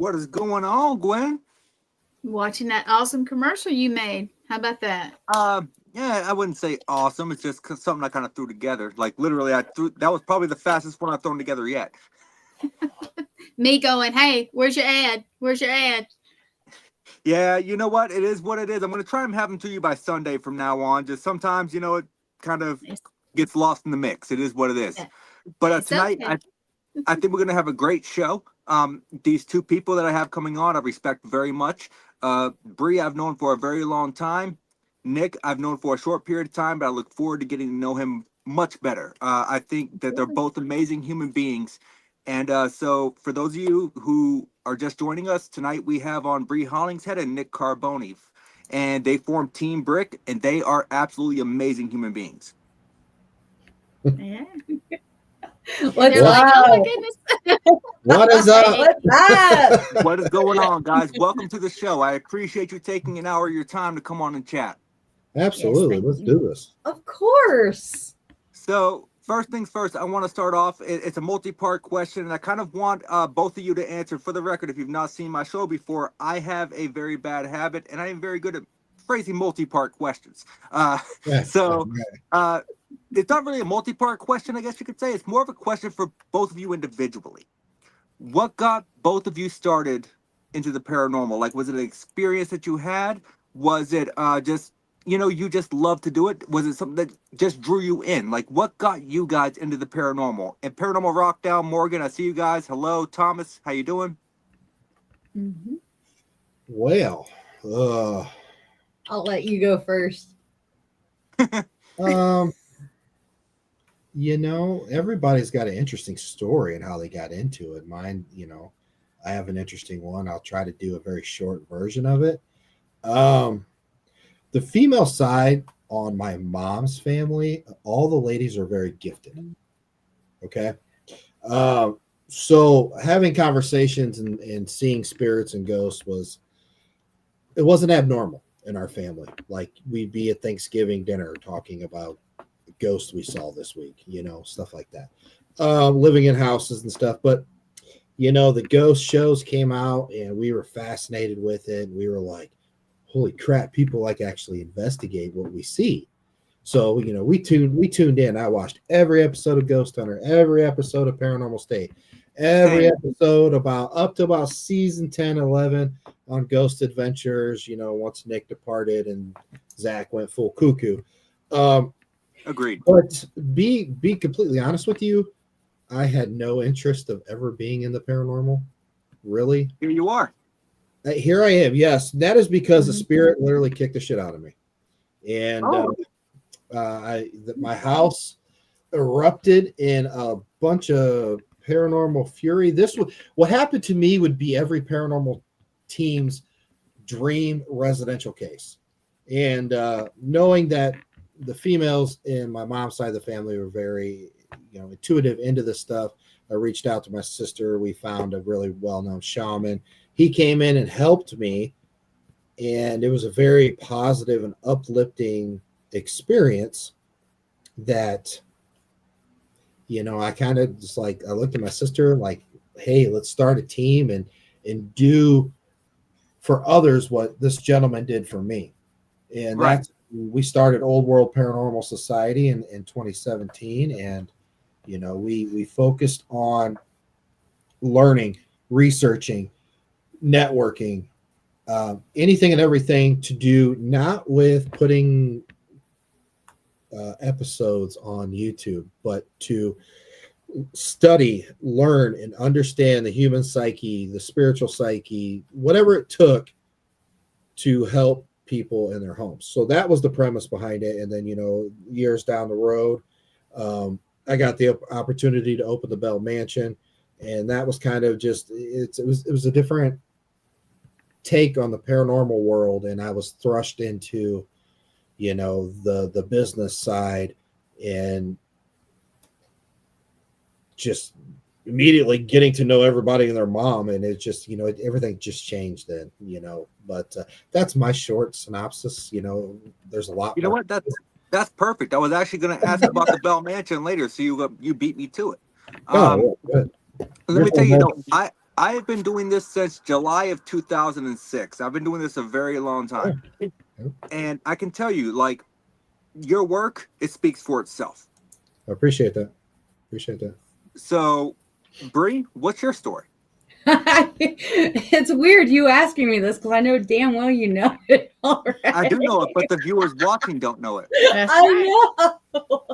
What is going on, Gwen? Watching that awesome commercial you made. How about that? Yeah, I wouldn't say awesome. It's just something I kind of threw together. Like literally, that was probably the fastest one I've thrown together yet. Me going, hey, where's your ad? Where's your ad? Yeah, you know what? It is what it is. I'm gonna try and have them to you by Sunday from now on. Just sometimes, it kind of gets lost in the mix. It is what it is. Yeah. But It's tonight, okay. I think we're gonna have a great show. These two people that I have coming on, I respect very much. Bree, I've known for a very long time. Nick, I've known for a short period of time, but I look forward to getting to know him much better. I think that they're both amazing human beings. And so, for those of you who are just joining us tonight, we have on Bree Hollingshead and Nick Carboni, and they form Team Brick, and they are absolutely amazing human beings. Yeah. What's They're like, oh my up? goodness. What is up? What's up? What is going on, guys? Welcome to the show. I appreciate you taking an hour of your time to come on and chat. Absolutely. Yes, Let's thank do this. Of course. So, first things first, I want to start off. It's a multi-part question, and I kind of want both of you to answer. For the record, if you've not seen my show before, I have a very bad habit, and I am very good at phrasing multi-part questions. So, it's not really a multi-part question, I guess you could say. It's more of a question for both of you individually. What got both of you started into the paranormal? Like, was it an experience that you had? Was it just, you just love to do it? Was it something that just drew you in? Like, what got you guys into the paranormal? And Paranormal Rockdown, Morgan, I see you guys. Hello, Thomas. How you doing? Mm-hmm. Well, I'll let you go first. Everybody's got an interesting story and how they got into it. Mine, I have an interesting one. I'll try to do a very short version of it. The female side on my mom's family, all the ladies are very gifted. Okay. So having conversations and seeing spirits and ghosts it wasn't abnormal in our family. Like we'd be at Thanksgiving dinner talking about the ghosts we saw this week, stuff like that. Living in houses and stuff. But, the ghost shows came out and we were fascinated with it. We were like, holy crap, people like actually investigate what we see. So, we tuned in. I watched every episode of Ghost Hunter, every episode of Paranormal State, every episode up to about season 10, 11 on Ghost Adventures, once Nick departed and Zach went full cuckoo. Agreed. But be completely honest with you, I had no interest of ever being in the paranormal. Really? Here you are. Here I am. Yes, that is because the spirit literally kicked the shit out of me, and my house erupted in a bunch of paranormal fury. What happened to me would be every paranormal team's dream residential case, and knowing that the females in my mom's side of the family were very, intuitive into this stuff. I reached out to my sister. We found a really well-known shaman. He came in and helped me, and it was a very positive and uplifting experience that, I kind of just I looked at my sister like, hey, let's start a team and do for others what this gentleman did for me. And we started Old World Paranormal Society in 2017, and we focused on learning, researching, networking, anything and everything to do not with putting episodes on YouTube, but to study, learn, and understand the human psyche, the spiritual psyche, whatever it took to help people in their homes. So that was the premise behind it. And then, years down the road, I got the opportunity to open the Bell Mansion, and that was kind of just it was a different take on the paranormal world, and I was thrust into the business side and just immediately getting to know everybody and their mom, and it just everything just changed then. But that's my short synopsis. There's a lot. You know what? That's perfect. I was actually going to ask about the Bell Mansion later, so you beat me to it. Good. Let me tell you, I have been doing this since July of 2006. I've been doing this a very long time. And I can tell you, like, your work, it speaks for itself. I appreciate that. Appreciate that. So, Bree, what's your story? It's weird you asking me this because I know damn well you know it already. I do know it, but the viewers watching don't know it. That's I right. know.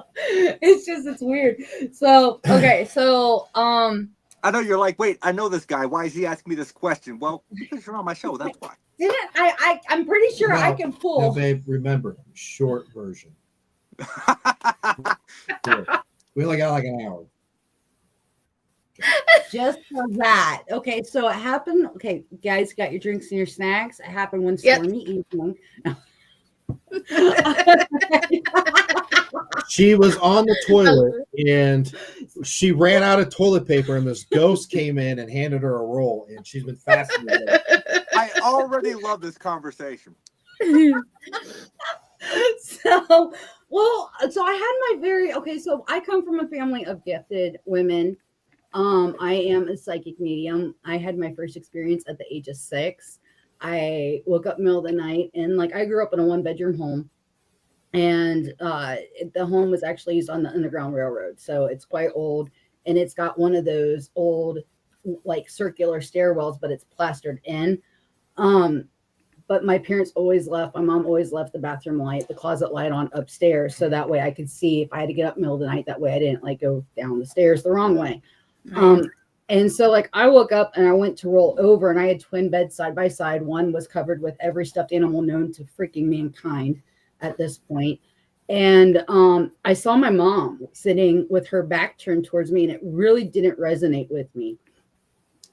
It's weird. So okay, so I know you're like, wait, I know this guy. Why is he asking me this question? Well, because you're on my show. That's why. didn't I'm pretty sure I can Now, pull. babe, remember, short version. We only got like an hour. Just for that. Okay, so it happened. Okay, guys, got your drinks and your snacks. It happened one Yep. stormy evening. She was on the toilet and she ran out of toilet paper, and this ghost came in and handed her a roll, and she's been fascinated. I already love this conversation. So I had my so I come from a family of gifted women. I am a psychic medium. I had my first experience at the age of 6. I woke up middle of the night, and like I grew up in a 1-bedroom home, and the home was actually used on the Underground Railroad, so it's quite old, and it's got one of those old like circular stairwells, but it's plastered in. But my parents always left, my mom always left the bathroom light, the closet light on upstairs, so that way I could see if I had to get up middle of the night, that way I didn't like go down the stairs the wrong way. And so like I woke up and I went to roll over, and I had twin beds side by side. One was covered with every stuffed animal known to freaking mankind at this point. And I saw my mom sitting with her back turned towards me, and it really didn't resonate with me.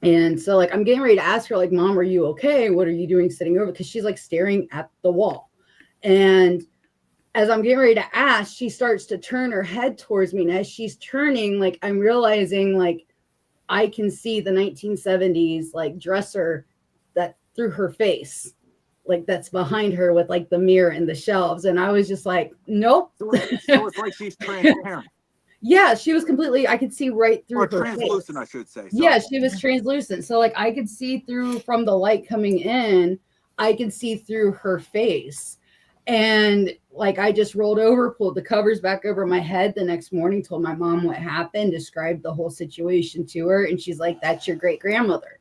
And so like I'm getting ready to ask her, like, Mom, are you okay? What are you doing sitting over? Because she's like staring at the wall. And as I'm getting ready to ask, she starts to turn her head towards me. And as she's turning, like I'm realizing like I can see the 1970s like dresser that through her face, like that's behind her with like the mirror and the shelves. And I was just like, nope. So it's like she's transparent. Yeah, she was completely, I could see right through Or her translucent, face. I should say. Sorry. Yeah, she was translucent. So like I could see through from the light coming in, I could see through her face. And like I just rolled over, pulled the covers back over my head the next morning, told my mom what happened, described the whole situation to her. And she's like, that's your great grandmother.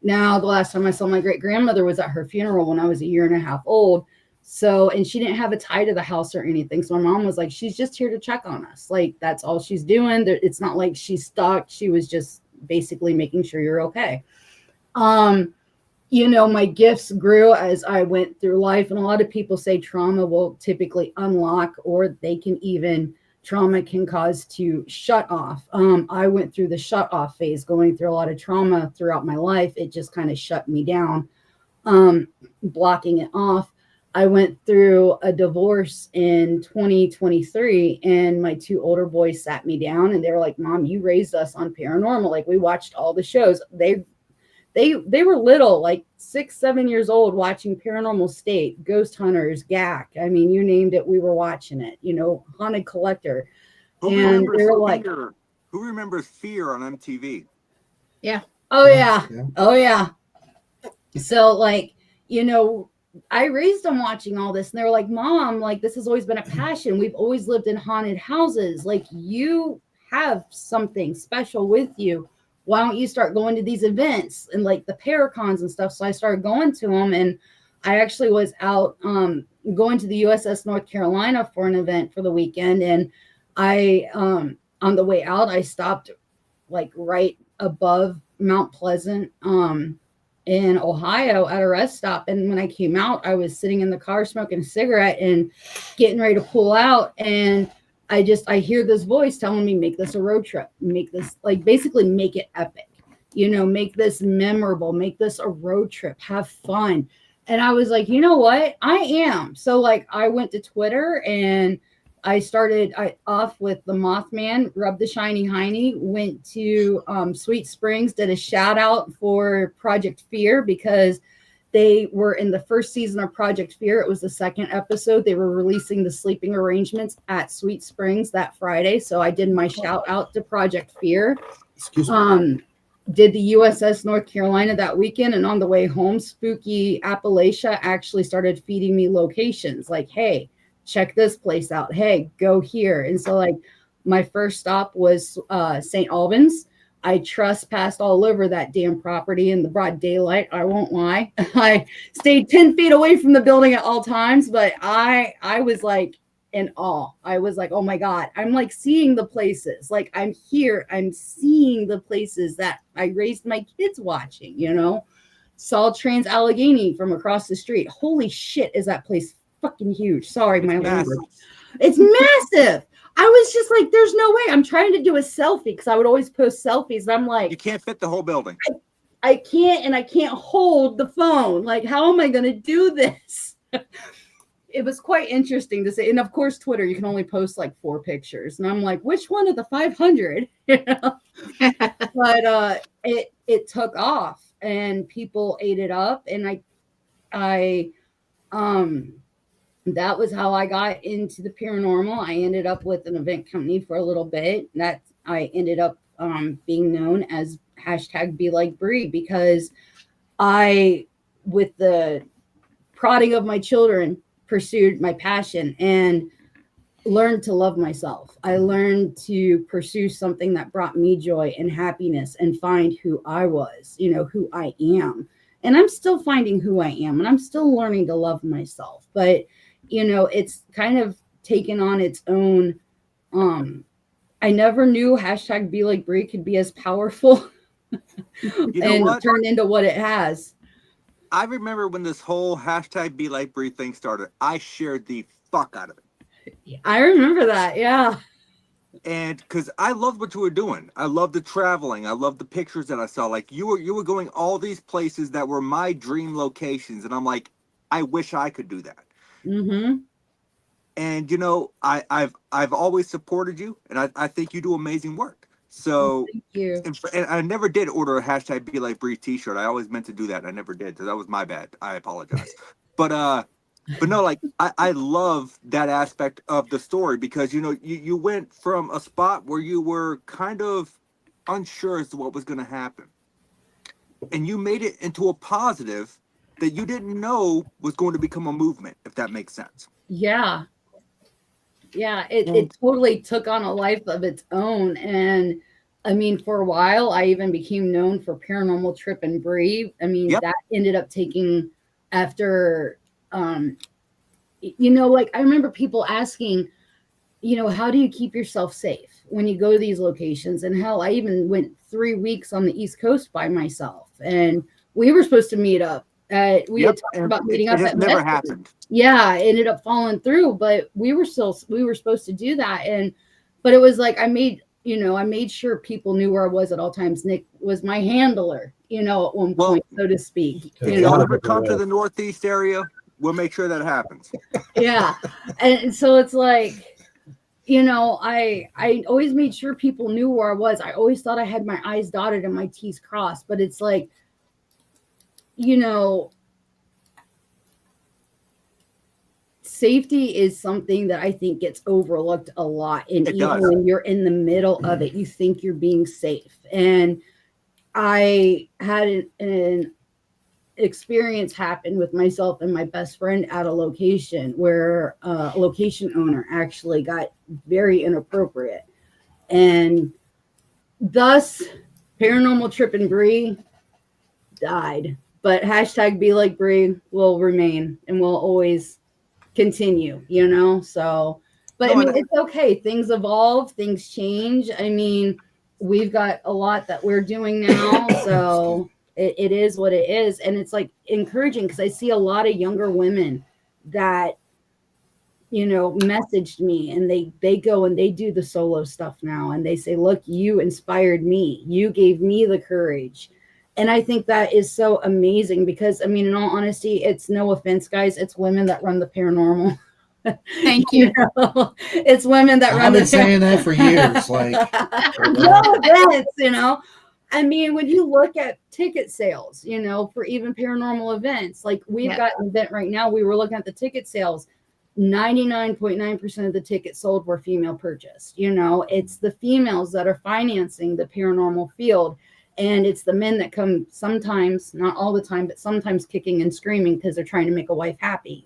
Now, the last time I saw my great grandmother was at her funeral when I was 1.5 years old. So, and she didn't have a tie to the house or anything. So my mom was like, she's just here to check on us. Like, that's all she's doing. It's not like she's stuck. She was just basically making sure you're okay. You know, my gifts grew as I went through life. And a lot of people say trauma will typically unlock, or trauma can cause to shut off. I went through the shut off phase, going through a lot of trauma throughout my life. It just kind of shut me down, blocking it off. I went through a divorce in 2023, and my 2 older boys sat me down and they were like, Mom, you raised us on paranormal. Like, we watched all the shows. They were little, like 6, 7 years old, watching Paranormal State, Ghost Hunters, GAC. I mean, you named it, we were watching it, you know, Haunted Collector. Who remembers Fear on MTV? Yeah. Oh, yeah. Oh, yeah. So, like, you know, I raised them watching all this, and they were like, Mom, like, this has always been a passion. We've always lived in haunted houses. Like, you have something special with you. Why don't you start going to these events and like the Paracons and stuff? So I started going to them, and I actually was out going to the USS North Carolina for an event for the weekend. And I, on the way out, I stopped like right above Mount Pleasant in Ohio at a rest stop. And when I came out, I was sitting in the car smoking a cigarette and getting ready to pull out. And I hear this voice telling me, make this a road trip, make this, like, basically make it epic, you know, make this memorable, make this a road trip, have fun. And I was like, you know what? I am. So like, I went to Twitter and I started off with the Mothman, rubbed the shiny hiney, went to Sweet Springs, did a shout out for Project Fear because they were in the first season of Project Fear. It was the 2nd episode. They were releasing the sleeping arrangements at Sweet Springs that Friday. So I did my shout out to Project Fear. Excuse me. did the USS North Carolina that weekend, and on the way home, Spooky Appalachia actually started feeding me locations like, hey, check this place out. Hey, go here. And so like my first stop was St. Albans. I trespassed all over that damn property in the broad daylight. I won't lie. I stayed 10 feet away from the building at all times, but I was like in awe. I was like, oh my God, I'm like seeing the places. Like I'm here, I'm seeing the places that I raised my kids watching, you know. Saw Trans Allegheny from across the street. Holy shit, is that place fucking huge. Sorry, my language. It's massive. I was just like, there's no way. I'm trying to do a selfie because I would always post selfies. And I'm like, You can't fit the whole building. I can't, and I can't hold the phone. Like, how am I going to do this? It was quite interesting to say. And of course, Twitter, you can only post like 4 pictures. And I'm like, which one of the 500? You know? But it took off and people ate it up. And I that was how I got into the paranormal. I ended up with an event company for a little bit. That I ended up being known as #BeLikeBree because I, with the prodding of my children, pursued my passion and learned to love myself. I learned to pursue something that brought me joy and happiness and find who I was, you know, who I am. And I'm still finding who I am, and I'm still learning to love myself. But you know, it's kind of taken on its own. I never knew #BeLikeBree could be as powerful and turn into what it has. I remember when this whole #BeLikeBree thing started, I shared the fuck out of it. I remember that, yeah. And because I loved what you were doing. I loved the traveling. I loved the pictures that I saw. Like you were going all these places that were my dream locations. And I'm like, I wish I could do that. Mm-hmm. And you know, I've always supported you, and I think you do amazing work. So thank you. And I never did order a #BeLikeBree t-shirt. I always meant to do that. I never did. So that was my bad. I apologize. But no, like I love that aspect of the story because you know you went from a spot where you were kind of unsure as to what was going to happen, and you made it into a positive that you didn't know was going to become a movement, if that makes sense. Yeah. It totally took on a life of its own. And I mean, for a while, I even became known for Paranormal Trip and Bree. I mean, that ended up taking after, you know, like I remember people asking, you know, how do you keep yourself safe when you go to these locations? And hell, I even went 3 weeks on the East Coast by myself, and we were supposed to meet up. We had talked about meeting up. It never happened. Yeah, it ended up falling through, but we were supposed to do that. But it was like I made sure people knew where I was at all times. Nick was my handler, you know, at one point, so to speak. If you ever come to the Northeast area, we'll make sure that happens. Yeah. And so it's like, you know, I always made sure people knew where I was. I always thought I had my I's dotted and my T's crossed, but it's like, you know, safety is something that I think gets overlooked a lot. And even when you're in the middle of it, you think you're being safe. And I had an experience happen with myself and my best friend at a location where a location owner actually got very inappropriate. And thus, Paranormal Trip and Bree died. But #BeLikeBree will remain and will always continue, you know? So, but I mean, it's okay. Things evolve, things change. I mean, we've got a lot that we're doing now. So it is what it is. And it's like encouraging because I see a lot of younger women that, you know, messaged me and they go and they do the solo stuff now. And they say, look, you inspired me. You gave me the courage. And I think that is so amazing because, I mean, in all honesty, it's no offense, guys. It's women that run the paranormal. Thank you. You know? It's women that run I've the been saying that for years. Like, no offense, you know. I mean, when you look at ticket sales, you know, for even paranormal events, like we've got an event right now, we were looking at the ticket sales. 99.9% of the tickets sold were female purchased. You know, it's the females that are financing the paranormal field. And it's the men that come sometimes, not all the time, but sometimes kicking and screaming because they're trying to make a wife happy,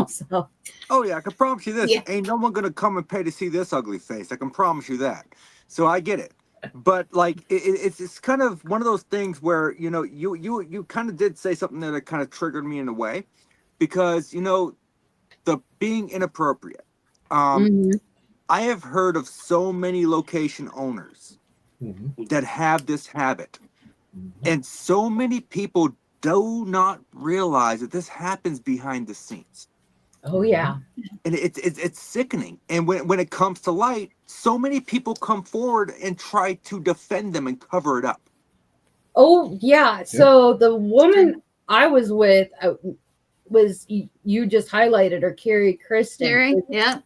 So Oh yeah, I can promise you this. Yeah. Ain't no one gonna come and pay to see this ugly face. I can promise you that. So I get it. But like it's kind of one of those things where you kind of did say something that kind of triggered me in a way, because the being inappropriate. Mhm. I have heard of so many location owners that have this habit, and so many people do not realize that this happens behind the scenes. Oh yeah. And it's sickening. And when it comes to light, so many people come forward and try to defend them and cover it up. Oh yeah. So the woman I was with was you just highlighted her, Carrie Kristen. Jerry, yeah.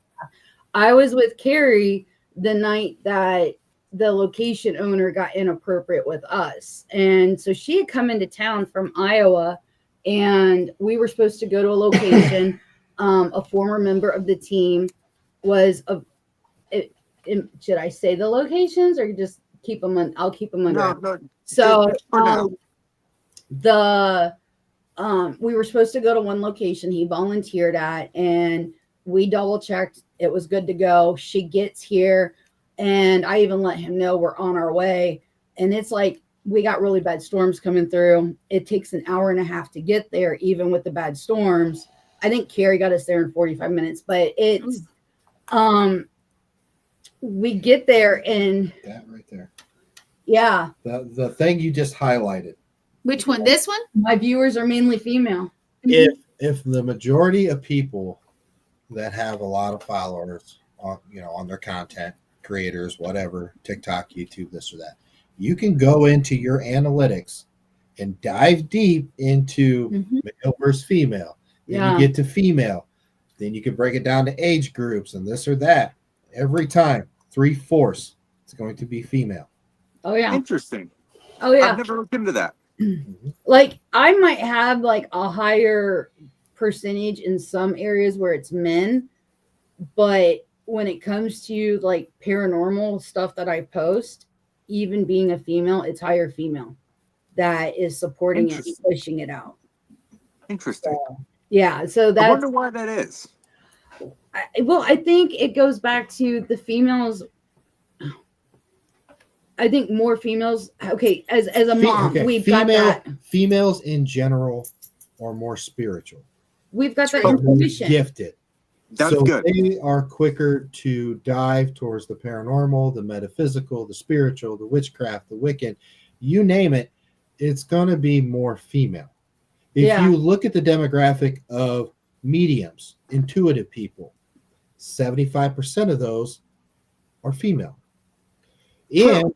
I was with Carrie the night that the location owner got inappropriate with us. And so she had come into town from Iowa, and we were supposed to go to a location. A former member of the team was should I say the locations or just keep them on? I'll keep them under. No, So just for now. We were supposed to go to one location he volunteered at, and we double checked. It was good to go. She gets here, and I even let him know we're on our way. And it's like, we got really bad storms coming through. It takes an hour and a half to get there, even with the bad storms. I think Carrie got us there in 45 minutes, but it's, we get there and That right there. Yeah. The thing you just highlighted. Which one? This one? My viewers are mainly female. If the majority of people that have a lot of followers on their content, creators, whatever, TikTok, YouTube, this or that, you can go into your analytics and dive deep into male versus female. Then you get to female. Then you can break it down to age groups and this or that. Every time, 3/4 it's going to be female. Oh yeah. Interesting. Oh yeah. I've never looked into that. Like I might have like a higher percentage in some areas where it's men, but when it comes to like paranormal stuff that I post, even being a female, it's higher female that is supporting it and pushing it out. Interesting. Yeah, so that's, I wonder why that is. I think it goes back to the females. I think more females. Okay, as a mom, we've got that. Females in general are more spiritual. We've got that More intuition. gifted. That's so good. They are quicker to dive towards the paranormal, the metaphysical, the spiritual, the witchcraft, the Wiccan, you name it. It's going to be more female. If you look at the demographic of mediums, intuitive people, 75% of those are female. And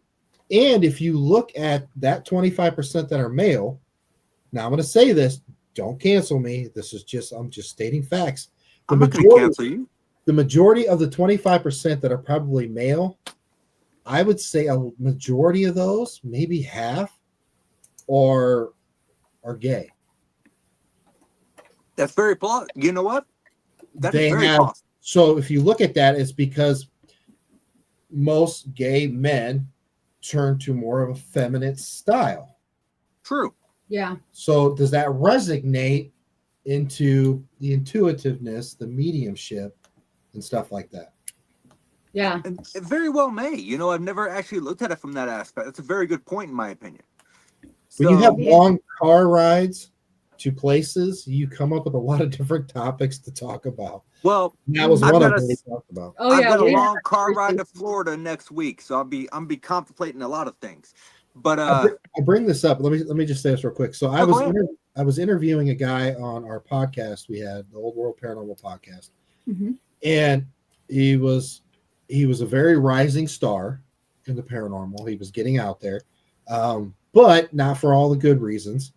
if you look at that 25% that are male, now I'm going to say this, don't cancel me. I'm just stating facts. I'm not going to cancel you. The majority of the 25% that are probably male, I would say a majority of those, maybe half, are gay. That's very plausible. You know what? That is very plausible. So if you look at that, it's because most gay men turn to more of a feminine style. True. Yeah. So does that resonate into the intuitiveness, the mediumship, and stuff like that? Yeah. It very well may. I've never actually looked at it from that aspect. That's a very good point, in my opinion. When you have long car rides to places, you come up with a lot of different topics to talk about. Well, that was one of them we talked about. Oh yeah, I've got a long car ride to Florida next week, so I'll be contemplating a lot of things. But I'll bring this up. Let me just say this real quick. So I was interviewing a guy on our podcast. We had the Old World Paranormal podcast, and he was a very rising star in the paranormal. He was getting out there, but not for all the good reasons.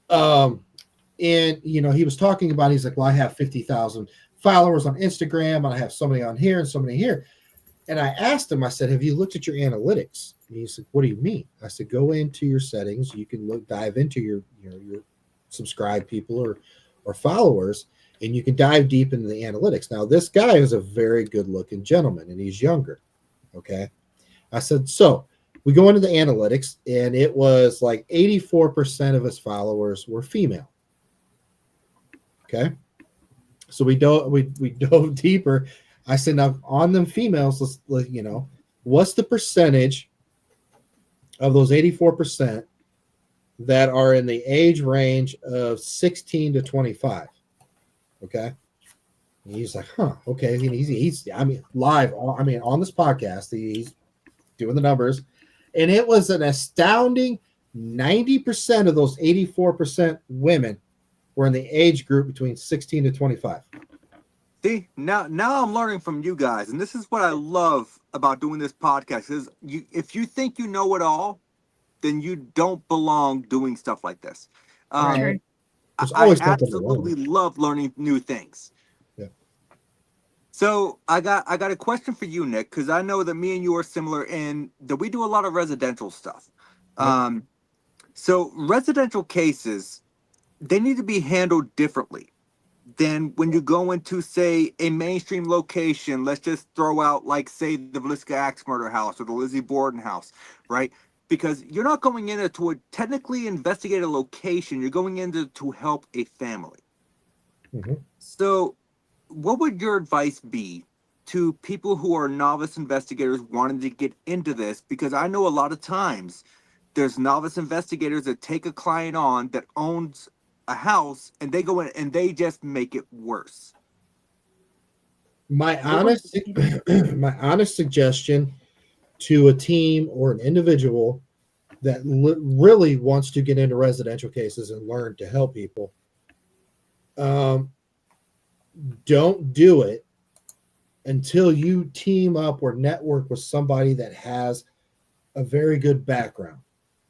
And he was talking about, he's like, well, I have 50,000 followers on Instagram, and I have somebody on here and somebody here. And I asked him, I said, have you looked at your analytics? And he said, what do you mean? I said, go into your settings. You can dive into your subscribed people or followers, and you can dive deep into the analytics. Now, this guy is a very good looking gentleman, and he's younger. Okay. I said, so we go into the analytics, and it was like 84% of his followers were female. Okay. So we dove deeper. I said, now on them females, let's what's the percentage of those 84% that are in the age range of 16 to 25? Okay. And he's like, okay. And he's live on this podcast, he's doing the numbers, and it was an astounding 90% of those 84% women were in the age group between 16 to 25. See, now I'm learning from you guys, and this is what I love about doing this podcast. Is if you think you know it all, then you don't belong doing stuff like this. Right. There's I always something to absolutely learn. love learning new things. Yeah. So I got a question for you, Nick, because I know that me and you are similar in that we do a lot of residential stuff. Yeah. So residential cases, they need to be handled differently than when you go into, say, a mainstream location. Let's just throw out, like, say, the Villisca Axe Murder House or the Lizzie Borden House, right? Because you're not going in to technically investigate a location. You're going in to help a family. Mm-hmm. So what would your advice be to people who are novice investigators wanting to get into this? Because I know a lot of times there's novice investigators that take a client on that owns a house, and they go in and they just make it worse. My honest suggestion to a team or an individual that really wants to get into residential cases and learn to help people, don't do it until you team up or network with somebody that has a very good background.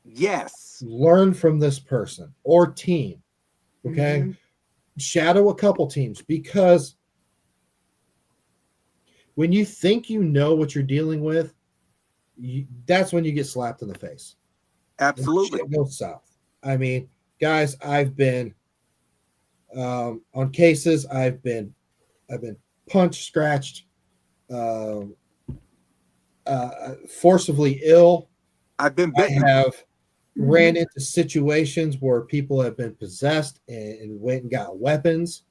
Yes. Learn from this person or team. Okay. Mm-hmm. Shadow a couple teams, because when you think you know what you're dealing with, that's when you get slapped in the face. Absolutely. Shit goes south. I mean, guys, I've been on cases. I've been punched, scratched, forcibly ill. I've been I bitten. have ran into situations where people have been possessed and went and got weapons,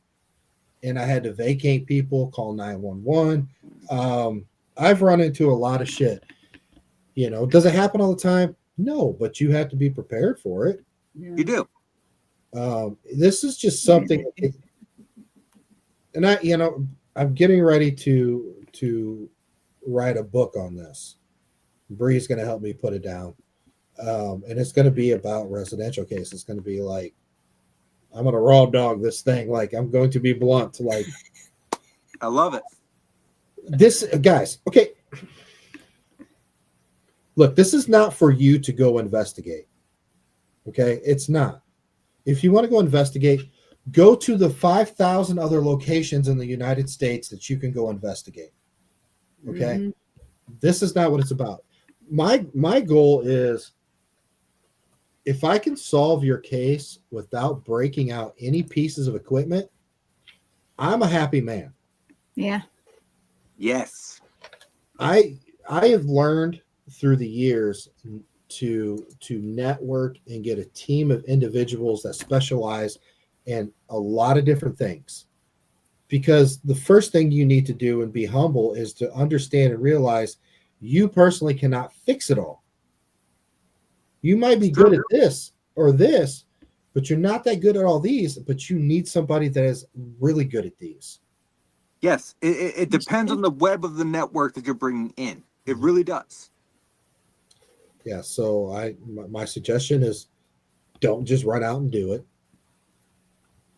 and I had to vacate people, call 911. I've run into a lot of shit. Does it happen all the time? No, but you have to be prepared for it. Yeah. You do. This is just something, and I'm getting ready to write a book on this. Bree's going to help me put it down. And it's going to be about residential cases. It's going to be like, I'm going to raw dog this thing. Like, I'm going to be blunt. Like, I love it. This, guys, okay. Look, this is not for you to go investigate. Okay? It's not. If you want to go investigate, go to the 5,000 other locations in the United States that you can go investigate. Okay? Mm-hmm. This is not what it's about. My goal is, if I can solve your case without breaking out any pieces of equipment, I'm a happy man. Yeah. Yes. I have learned through the years to network and get a team of individuals that specialize in a lot of different things. Because the first thing you need to do and be humble is to understand and realize you personally cannot fix it all. You might be good at this or this, but you're not that good at all these, but you need somebody that is really good at these. Yes. It depends on the web of the network that you're bringing in. It really does. Yeah. So my suggestion is, don't just run out and do it.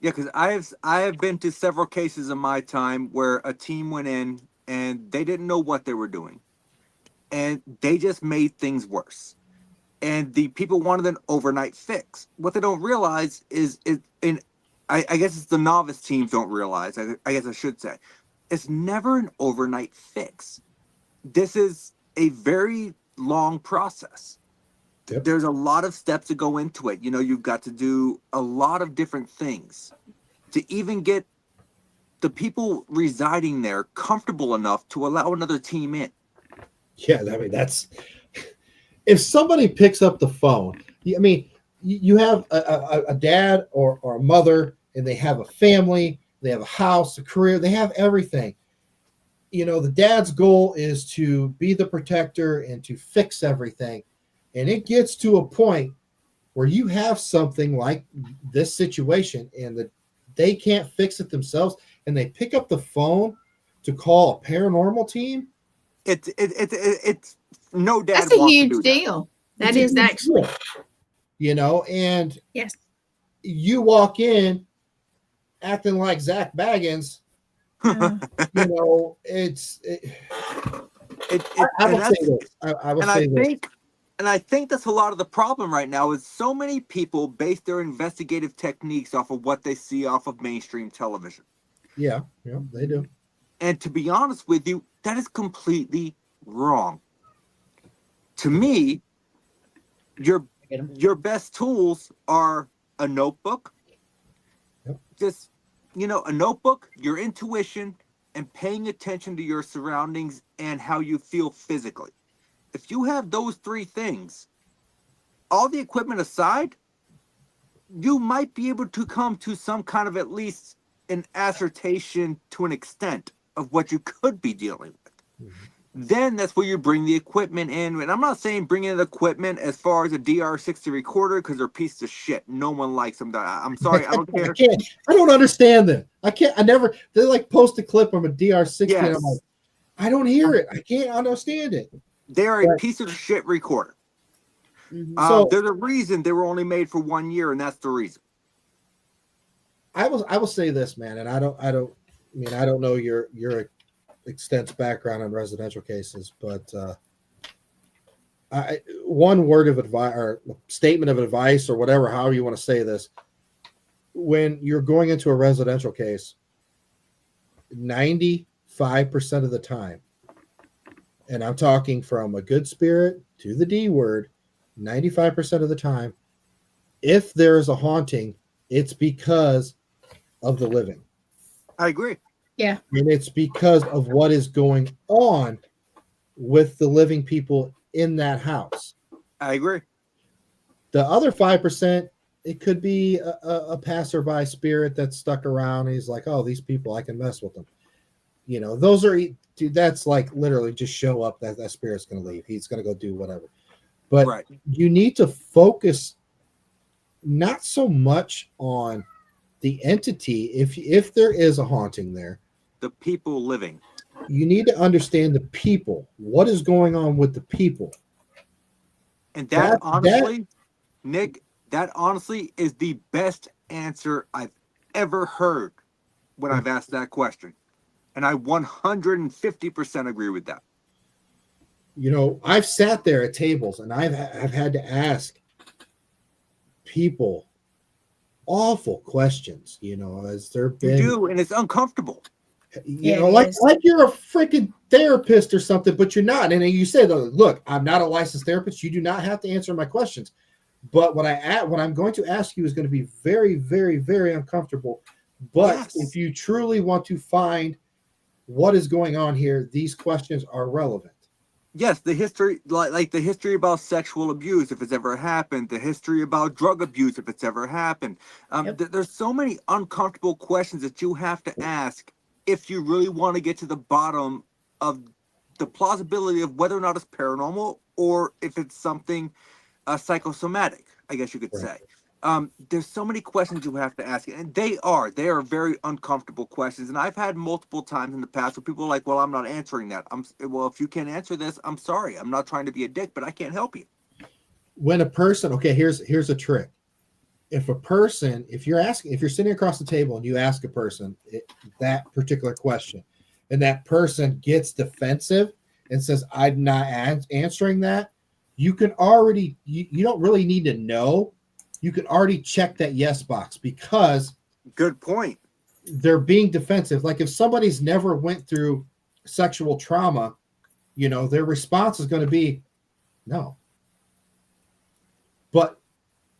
Yeah, because I have been to several cases in my time where a team went in and they didn't know what they were doing, and they just made things worse. And the people wanted an overnight fix. What they don't realize is, I guess it's the novice teams don't realize, I guess I should say, it's never an overnight fix. This is a very long process. Yep. There's a lot of steps to go into it. You've got to do a lot of different things to even get the people residing there comfortable enough to allow another team in. Yeah, I mean, if somebody picks up the phone, I mean, you have a dad or a mother, and they have a family, they have a house, a career, they have everything. You know, the dad's goal is to be the protector and to fix everything. And it gets to a point where you have something like this situation and they can't fix it themselves, and they pick up the phone to call a paranormal team. It's no dad That's a wants to huge do deal. That It's a is huge actually. deal, you know, and Yes. you walk in acting like Zach Baggins, you know, I will say this. I will say this. And I think that's a lot of the problem right now is so many people base their investigative techniques off of what they see off of mainstream television. Yeah, they do. And to be honest with you, that is completely wrong. To me, your best tools are a notebook. Yep. Just, a notebook, your intuition, and paying attention to your surroundings and how you feel physically. If you have those three things, all the equipment aside, you might be able to come to some kind of at least an assertion to an extent of what you could be dealing with. Mm-hmm. Then that's where you bring the equipment in. And I'm not saying bring in the equipment as far as a DR60 recorder because they're pieces of shit. No one likes them. I'm sorry. I don't care. I don't understand them. They like post a clip from a DR60 Yes. and I'm like, I don't hear it. I can't understand it. They're a piece of shit recorder. Mhm. So- There's a reason they were only made for 1 year, and that's the reason. I will say this, man, and I don't know your extensive background on residential cases, but one word of advice or statement of advice or whatever, however you want to say this, when you're going into a residential case, 95% of the time, and I'm talking from a good spirit to the D word, 95% of the time, if there is a haunting, it's because of the living. I agree. Yeah. And it's because of what is going on with the living people in that house. I agree. The other 5%, it could be a passerby spirit that's stuck around. And he's like, oh, these people, I can mess with them. Those are, dude, that's like literally just show up. That spirit's going to leave. He's going to go do whatever. But Right. You need to focus not so much on the entity. If there is a haunting there, The people living. you need to understand the people. What is going on with the people? And Nick, that honestly is the best answer I've ever heard when I've asked that question. And I 150% agree with that. I've sat there at tables and I've had to ask people awful questions, has there been, You do, and it's uncomfortable. like you're a freaking therapist or something, but you're not. And you said, look, I'm not a licensed therapist. You do not have to answer my questions. But what I'm going to ask you is going to be very, very, very uncomfortable. But Yes. If you truly want to find what is going on here, these questions are relevant. Yes, the history, like the history about sexual abuse, if it's ever happened, the history about drug abuse, if it's ever happened. Yep. There's so many uncomfortable questions that you have to ask if you really want to get to the bottom of the plausibility of whether or not it's paranormal or if it's something psychosomatic, I guess you could Right. say. There's so many questions you have to ask, and they are very uncomfortable questions. And I've had multiple times in the past where people are like, well, I'm not answering that. Well, if you can't answer this, I'm sorry. I'm not trying to be a dick, but I can't help you. When a person, okay, here's a trick. If you're sitting across the table and you ask a person that particular question, and that person gets defensive and says, I'm not answering that, you can already, you don't really need to know. You can already check that yes box because Good point. they're being defensive. Like if somebody's never went through sexual trauma, their response is going to be no. But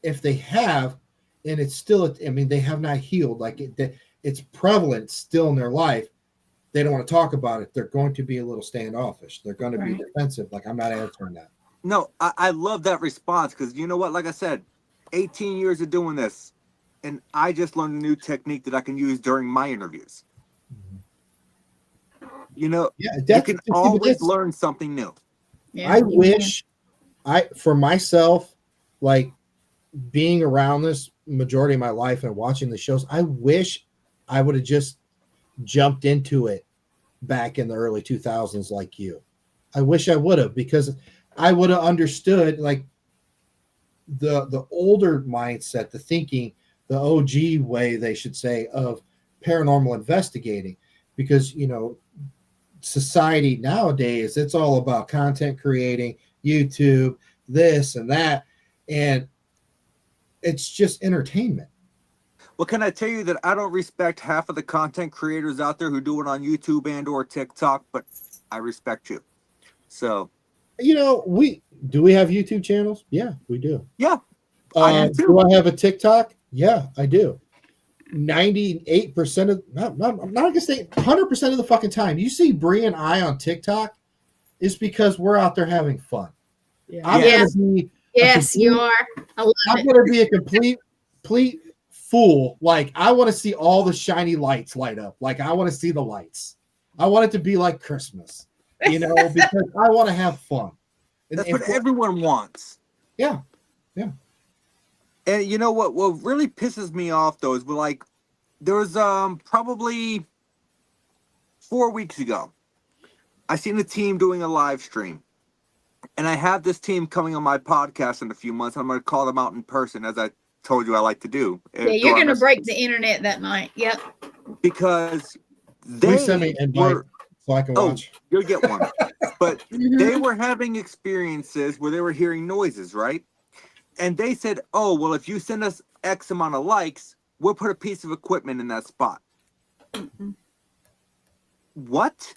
if they have, and it's still, they have not healed, like it's prevalent still in their life, they don't want to talk about it. They're going to be a little standoffish. They're going to be Right. defensive. Like, I'm not answering that. No, I love that response because you know what? Like I said, 18 years of doing this, and I just learned a new technique that I can use during my interviews. You know, Yeah, you can but always learn something new. Yeah, I you can. wish for myself, like being around this majority of my life and watching the shows, I wish I would have just jumped into it back in the early 2000s like you. I wish I would have, because I would have understood like the older mindset, the thinking, the OG way, they should say, of paranormal investigating, because society nowadays, it's all about content creating, YouTube, this and that, and it's just entertainment. Well, can I tell you that I don't respect half of the content creators out there who do it on YouTube and or TikTok, but I respect you. So, We have YouTube channels? Yeah, we do. yeah, I do Do too. I have a TikTok? Yeah, I do. 98% of, I'm not gonna say 100% of the fucking time you see Bree and I on TikTok is because we're out there having fun. Yeah. I'm Yeah. gonna be Yes, you are. I love I'm it. gonna be a complete fool. Like, I want to see all the shiny lights light up. Like, I want to see the lights. I want it to be like Christmas, because I want to have fun. That's what everyone wants. Yeah. And you know what? What really pisses me off though is there was probably 4 weeks ago, I seen a team doing a live stream, and I have this team coming on my podcast in a few months. I'm going to call them out in person, as I told you I like to do. Yeah, you're going to break the internet that night. Yep. Because Please send me an invite so I can watch. You'll get one. But Mhm. they were having experiences where they were hearing noises, right? And they said, oh, well, if you send us X amount of likes, we'll put a piece of equipment in that spot. Mhm. What?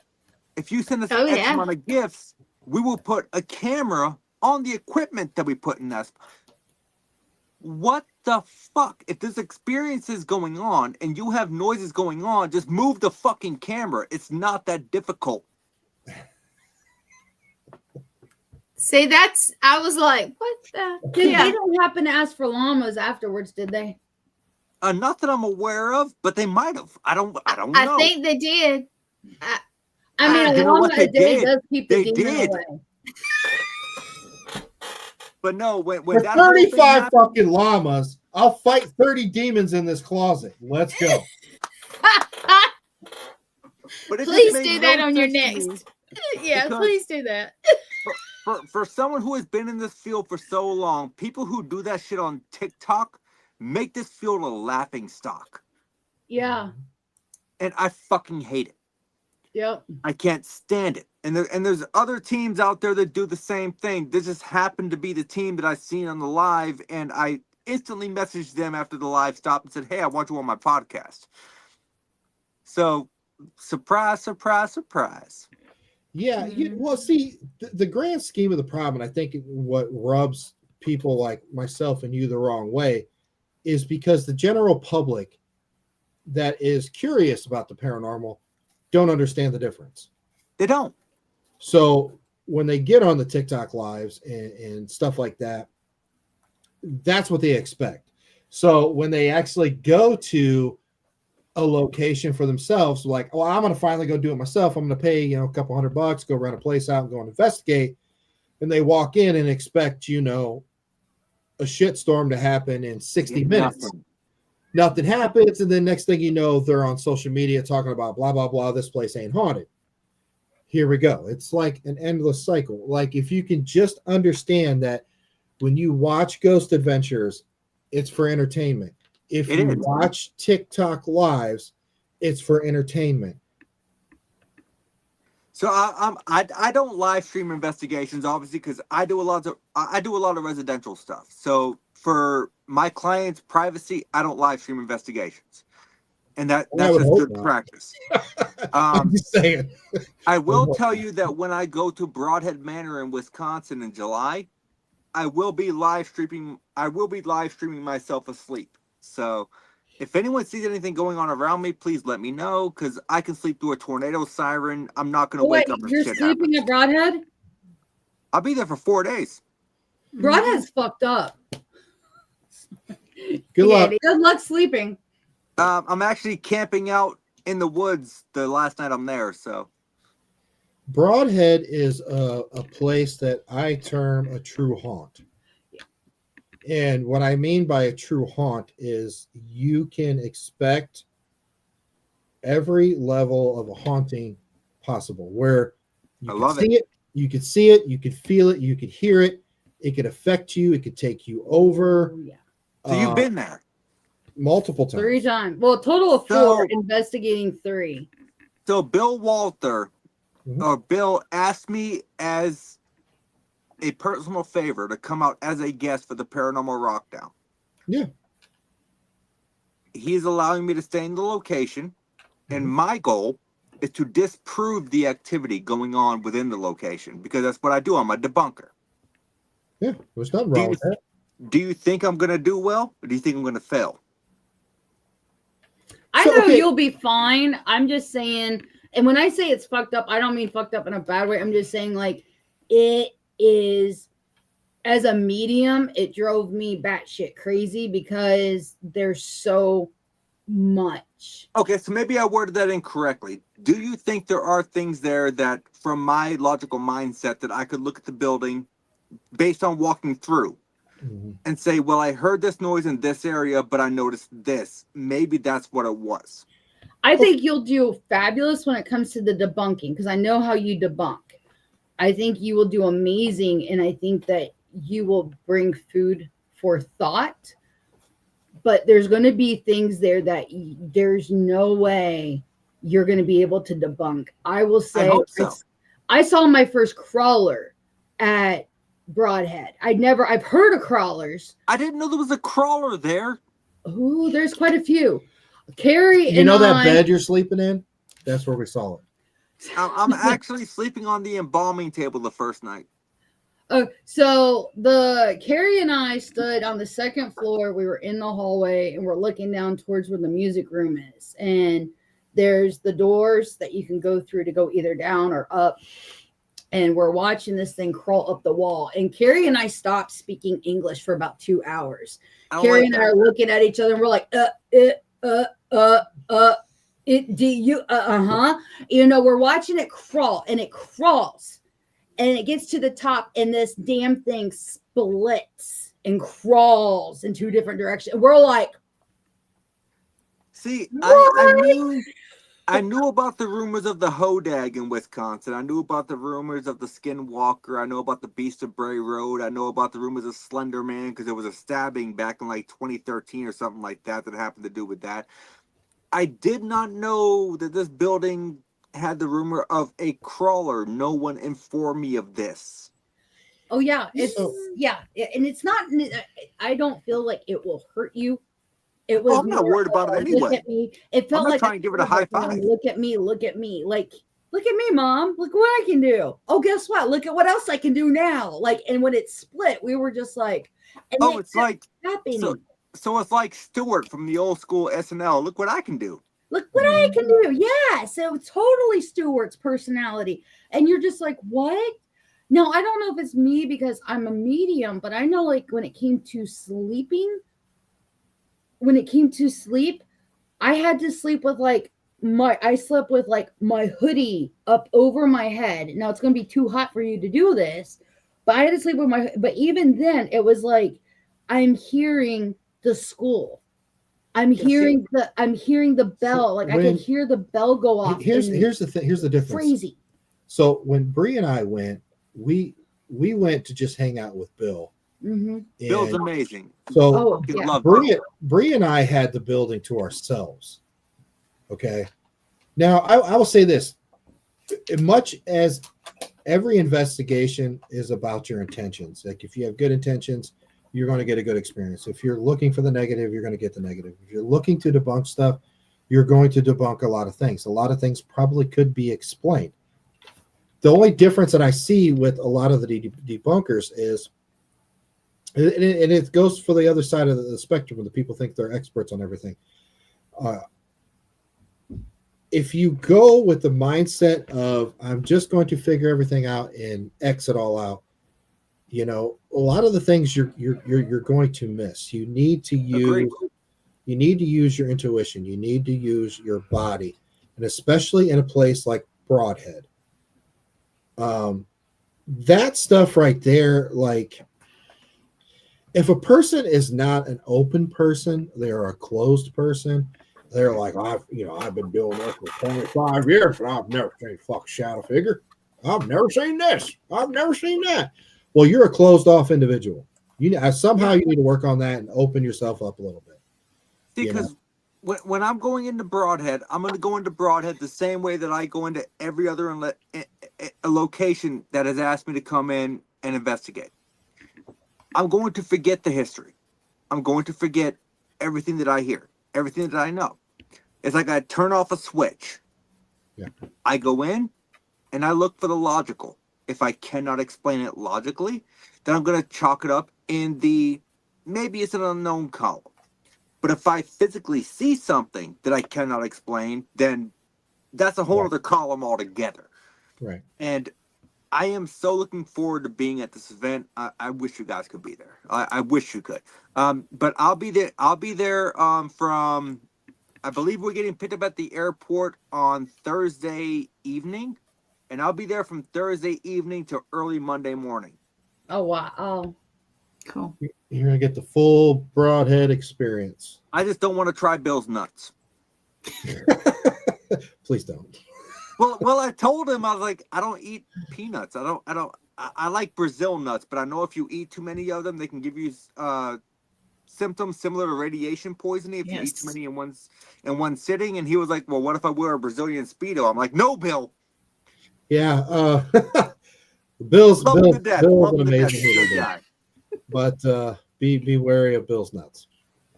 If you send us Oh, X yeah. amount of gifts, we will put a camera on the equipment that we put in that spot. What the fuck? If there's experiences going on and you have noises going on, just move the fucking camera. It's not that difficult. See, I was like, what the? They Yeah. don't happen to ask for llamas afterwards, did they? Not that I'm aware of, but they might have. I don't know. I think they did. I mean, a you know llama what they a day did? does keep the They demon did. away. But no, when For that whole thing 35 happened, fucking llamas, I'll fight 30 demons in this closet. Let's go. but it just Please made do no that on your sense to me. next. Yeah, Because- please do that. For someone who has been in this field for so long, people who do that shit on TikTok make this field a laughing stock. Yeah. And I fucking hate it. Yep. I can't stand it. And there's other teams out there that do the same thing. This just happened to be the team that I seen on the live, and I instantly messaged them after the live stopped and said, hey, I want you on my podcast. So, surprise, surprise, surprise. Yeah, well, see, the grand scheme of the problem, and I think what rubs people like myself and you the wrong way, is because the general public that is curious about the paranormal don't understand the difference. They don't. So when they get on the TikTok lives and stuff like that, that's what they expect. So when they actually go to a location for themselves, like, oh, I'm going to finally go do it myself. I'm going to pay, a couple $100, go rent a place out and go and investigate. And they walk in and expect, a shitstorm to happen in 60 minutes. Nothing happens. And then next thing you know, they're on social media talking about blah, blah, blah. This place ain't haunted. Here we go. It's like an endless cycle. Like, if you can just understand that when you watch Ghost Adventures, it's for entertainment. If you watch TikTok lives, it's for entertainment. So I don't live stream investigations, obviously, because I do a lot of residential stuff. So for my clients' privacy, I don't live stream investigations, and that's just good practice. I'm just saying. I will tell you that when I go to Broadhead Manor in Wisconsin in July, I will be live streaming myself asleep. So if anyone sees anything going on around me, please let me know, because I can sleep through a tornado siren. I'm not going to wake up and you're shit sleeping happens. at Broadhead? I'll be there for 4 days. Broadhead's fucked up. Good luck. Good luck sleeping. I'm actually camping out in the woods the last night I'm there. So Broadhead is a place that I term a true haunt. And what I mean by a true haunt is you can expect every level of a haunting possible, where you I can love see it, you could see it, you could feel it, you could hear it, it could affect you, it could take you over. Oh, yeah. so you've been there. Multiple times. 3 times. Well, a total of 4, So- investigating 3. So Bill Walter Mhm. or Bill asked me as a personal favor to come out as a guest for the Paranormal Rockdown. Yeah. He's allowing me to stay in the location, and Mhm. my goal is to disprove the activity going on within the location, because that's what I do. I'm a debunker. Yeah, there's nothing Do wrong you, with that. do you think I'm going to do well, or do you think I'm going to fail? I So, know okay. you'll be fine. I'm just saying, and when I say it's fucked up, I don't mean fucked up in a bad way. I'm just saying, like, it is, as a medium, it drove me batshit crazy because there's so much. Okay, so maybe I worded that incorrectly. Do you think there are things there that, from my logical mindset, that I could look at the building based on walking through Mhm. and say, well, I heard this noise in this area, but I noticed this. Maybe that's what it was. I think you'll do fabulous when it comes to the debunking because I know how you debunk. I think you will do amazing, and I think that you will bring food for thought. But there's going to be things there that there's no way you're going to be able to debunk. I will say, hope so. I saw my first crawler at Broadhead. I've heard of crawlers. I didn't know there was a crawler there. Ooh, there's quite a few. Carrie, You and know that I- bed you're sleeping in? That's where we saw it. I'm actually sleeping on the embalming table the first night. So the Carrie and I stood on the second floor. We were in the hallway and we're looking down towards where the music room is. And there's the doors that you can go through to go either down or up. And we're watching this thing crawl up the wall. And Carrie and I stopped speaking English for about 2 hours. I don't Carrie like and I that. are looking at each other and we're like, you know, we're watching it crawl and it crawls. And it gets to the top, and this damn thing splits and crawls in 2 different directions. We're like, See, What? I knew about the rumors of the Hodag in Wisconsin. I knew about the rumors of the Skinwalker. I know about the Beast of Bray Road. I know about the rumors of Slender Man because there was a stabbing back in like 2013 or something like that that happened to do with that. I did not know that this building had the rumor of a crawler. No one informed me of this. oh yeah, it's So- and it's not. I don't feel like it will hurt you. It was. I'm not more worried about it of, anyway. Look at me. It felt I'm not like trying to give it a high five. Look at me. Look at me. Like, look at me, Mom. Look what I can do. Oh, guess what? Look at what else I can do now. Like, and when it split, we were just like, and Oh, it it's kept like happening. so it's like Stewart from the old school SNL. Look what I can do. Look what I can do. Yeah. So totally Stewart's personality. And you're just like, what? No, I don't know if it's me because I'm a medium, but I know like when it came to sleep, I had to sleep with like I slept with like my hoodie up over my head. Now it's gonna be too hot for you to do this, but I had to sleep with but even then it was like I'm hearing the school. I'm hearing the bell. Like I when- could hear the bell go off. Here's and the thing. Here's the difference. crazy. So when Bree and I went, we went to just hang out with Bill. Mm-hmm. Bill's And amazing. so Oh You yeah. love Bill. Bree and I had the building to ourselves. Okay. Now I will say this: much as every investigation is about your intentions. Like if you have good intentions, you're going to get a good experience. If you're looking for the negative, you're going to get the negative. If you're looking to debunk stuff, you're going to debunk a lot of things. A lot of things probably could be explained. The only difference that I see with a lot of the debunkers is, and it goes for the other side of the spectrum where the people think they're experts on everything. If you go with the mindset of, I'm just going to figure everything out and X it all out, You know, a lot of the things you're going to miss. You need to Agreed. use your intuition. You need to use your body, and especially in a place like Broadhead. That stuff right there, like if a person is not an open person, they're a closed person. They're like, I've been doing this for 25 years, but I've never seen a fuck shadow figure. I've never seen this. I've never seen that. Well, you're a closed off individual. Somehow you need to work on that and open yourself up a little bit. See, because when I'm going into Broadhead, I'm going to go into Broadhead the same way that I go into every other a location that has asked me to come in and investigate. I'm going to forget the history. I'm going to forget everything that I hear, everything that I know. It's like I turn off a switch. Yeah. I go in and I look for the logical. If I cannot explain it logically, then I'm going to chalk it up in maybe it's an unknown column. But if I physically see something that I cannot explain, then that's a whole other column altogether. Right. And I am so looking forward to being at this event. I wish you guys could be there. I wish you could. But I'll be there. I'll be there from, I believe we're getting picked up at the airport on Thursday evening. And I'll be there from Thursday evening to early Monday morning. Oh, wow. Cool. You're going to get the full Broadhead experience. I just don't want to try Bill's nuts. Please don't. Well, I told him, I was like, I don't eat peanuts. I like Brazil nuts, but I know if you eat too many of them, they can give you symptoms similar to radiation poisoning if you eat too many in one sitting. And he was like, well, what if I wear a Brazilian Speedo? I'm like, no, Bill. Yeah. Bill's Love him to death. Love an him to death. amazing He's a good human guy. being. But be wary of Bill's nuts.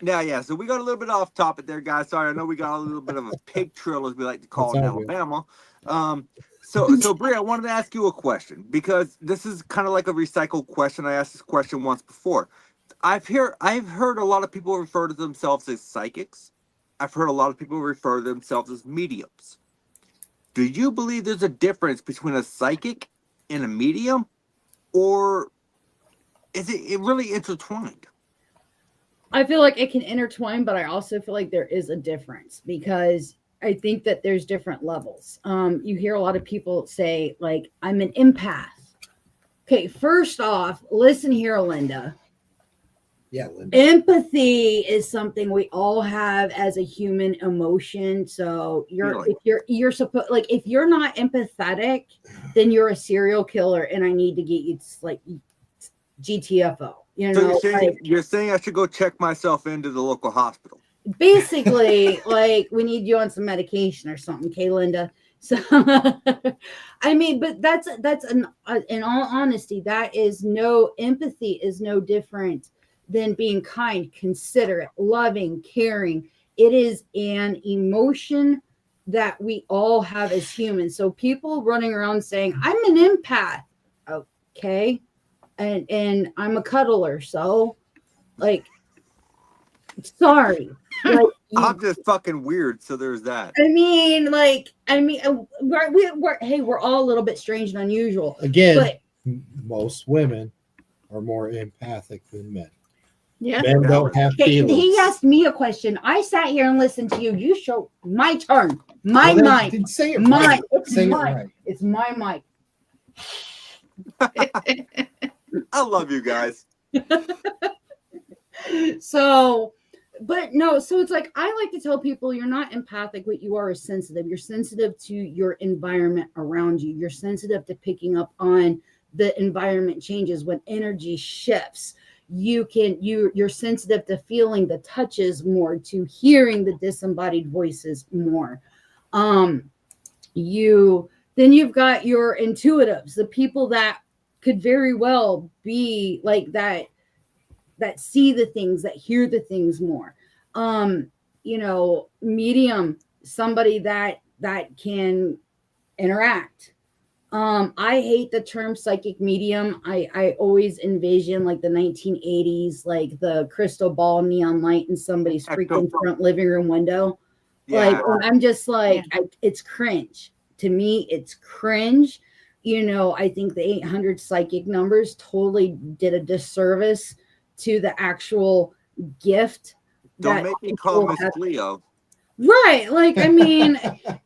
Yeah. So we got a little bit off topic there, guys. Sorry, I know we got a little bit of a pig trill, as we like to call it in Alabama. So Bree, I wanted to ask you a question because this is kind of like a recycled question. I asked this question once before. I've heard a lot of people refer to themselves as psychics. I've heard a lot of people refer to themselves as mediums. Do you believe there's a difference between a psychic and a medium, or is it really intertwined? I feel like it can intertwine, but I also feel like there is a difference because I think that there's different levels. You hear a lot of people say, like, I'm an empath. Okay, first off, listen here, Linda. Yeah, Linda. Empathy is something we all have as a human emotion. So you're supposed, like, if you're not empathetic, then you're a serial killer, and I need to get you like GTFO. You know, so you're saying I should go check myself into the local hospital. Basically, like, we need you on some medication or something, okay, Linda? So, I mean, but that's in all honesty, empathy is no different than being kind, considerate, loving, caring. It is an emotion that we all have as humans. So people running around saying, I'm an empath. Okay. And I'm a cuddler. So, like, sorry. Like, I'm just fucking weird, so there's that. We're all a little bit strange and unusual. Again, but most women are more empathic than men. Yeah. Men don't have feelings. He asked me a question. I sat here and listened to you. You show my turn. My mic. Didn't say it Mine. right. It's Say it mine. right. It's my mic. I love you guys. So it's like, I like to tell people you're not empathic, but you are sensitive. You're sensitive to your environment around you. You're sensitive to picking up on the environment changes when energy shifts. You're sensitive to feeling the touches more, to hearing the disembodied voices more. You've got your intuitives, the people that could very well be like that see the things, that hear the things more. Medium, somebody that can interact. I hate the term psychic medium. I always envision like the 1980s, like the crystal ball neon light in somebody's freaking front living room window. Yeah. Like, I'm just like, it's cringe. To me, it's cringe. I think the 800 psychic numbers totally did a disservice to the actual gift. Don't that make me call people Miss have. Cleo. Right. Like, I mean,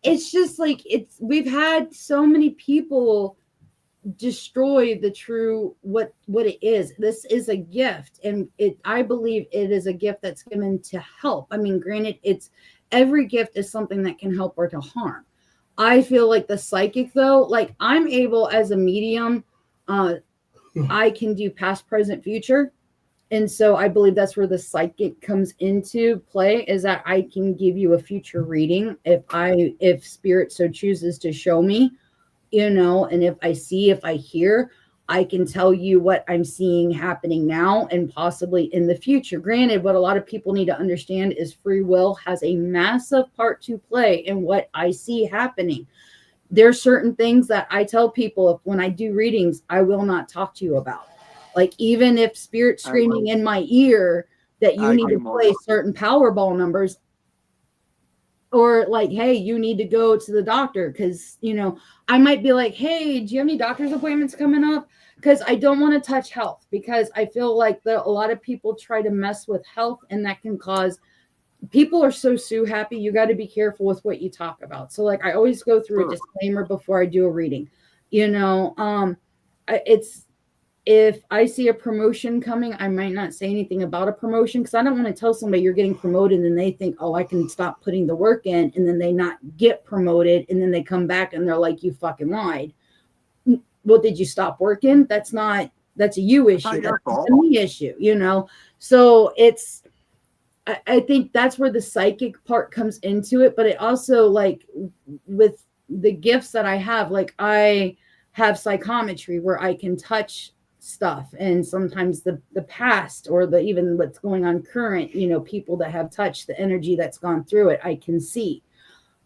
it's just like we've had so many people destroy the true what it is. This is a gift, and I believe it is a gift that's given to help. I mean, granted, it's every gift is something that can help or to harm. I feel like the psychic, though, like I'm able as a medium, I can do past, present, future. And so I believe that's where the psychic comes into play, is that I can give you a future reading if spirit so chooses to show me, and if I hear, I can tell you what I'm seeing happening now and possibly in the future. Granted, what a lot of people need to understand is free will has a massive part to play in what I see happening. There's certain things that I tell people when I do readings, I will not talk to you about. Like, even if spirit's screaming in my ear that you need to play certain Powerball numbers, or like, hey, you need to go to the doctor, because I might be like, hey, do you have any doctor's appointments coming up? Because I don't want to touch health, because I feel like a lot of people try to mess with health, and that can cause people are so happy. You got to be careful with what you talk about. So like, I always go through a disclaimer before I do a reading. It's, if I see a promotion coming, I might not say anything about a promotion, because I don't want to tell somebody you're getting promoted and they think, oh, I can stop putting the work in, and then they not get promoted, and then they come back and they're like, you fucking lied. Well, did you stop working? That's a you issue. That's a me issue, So it's, I think that's where the psychic part comes into it. But it also, like, with the gifts that I have, like I have psychometry where I can touch stuff, and sometimes the past, or even what's going on current, people that have touched the energy that's gone through it, I can see.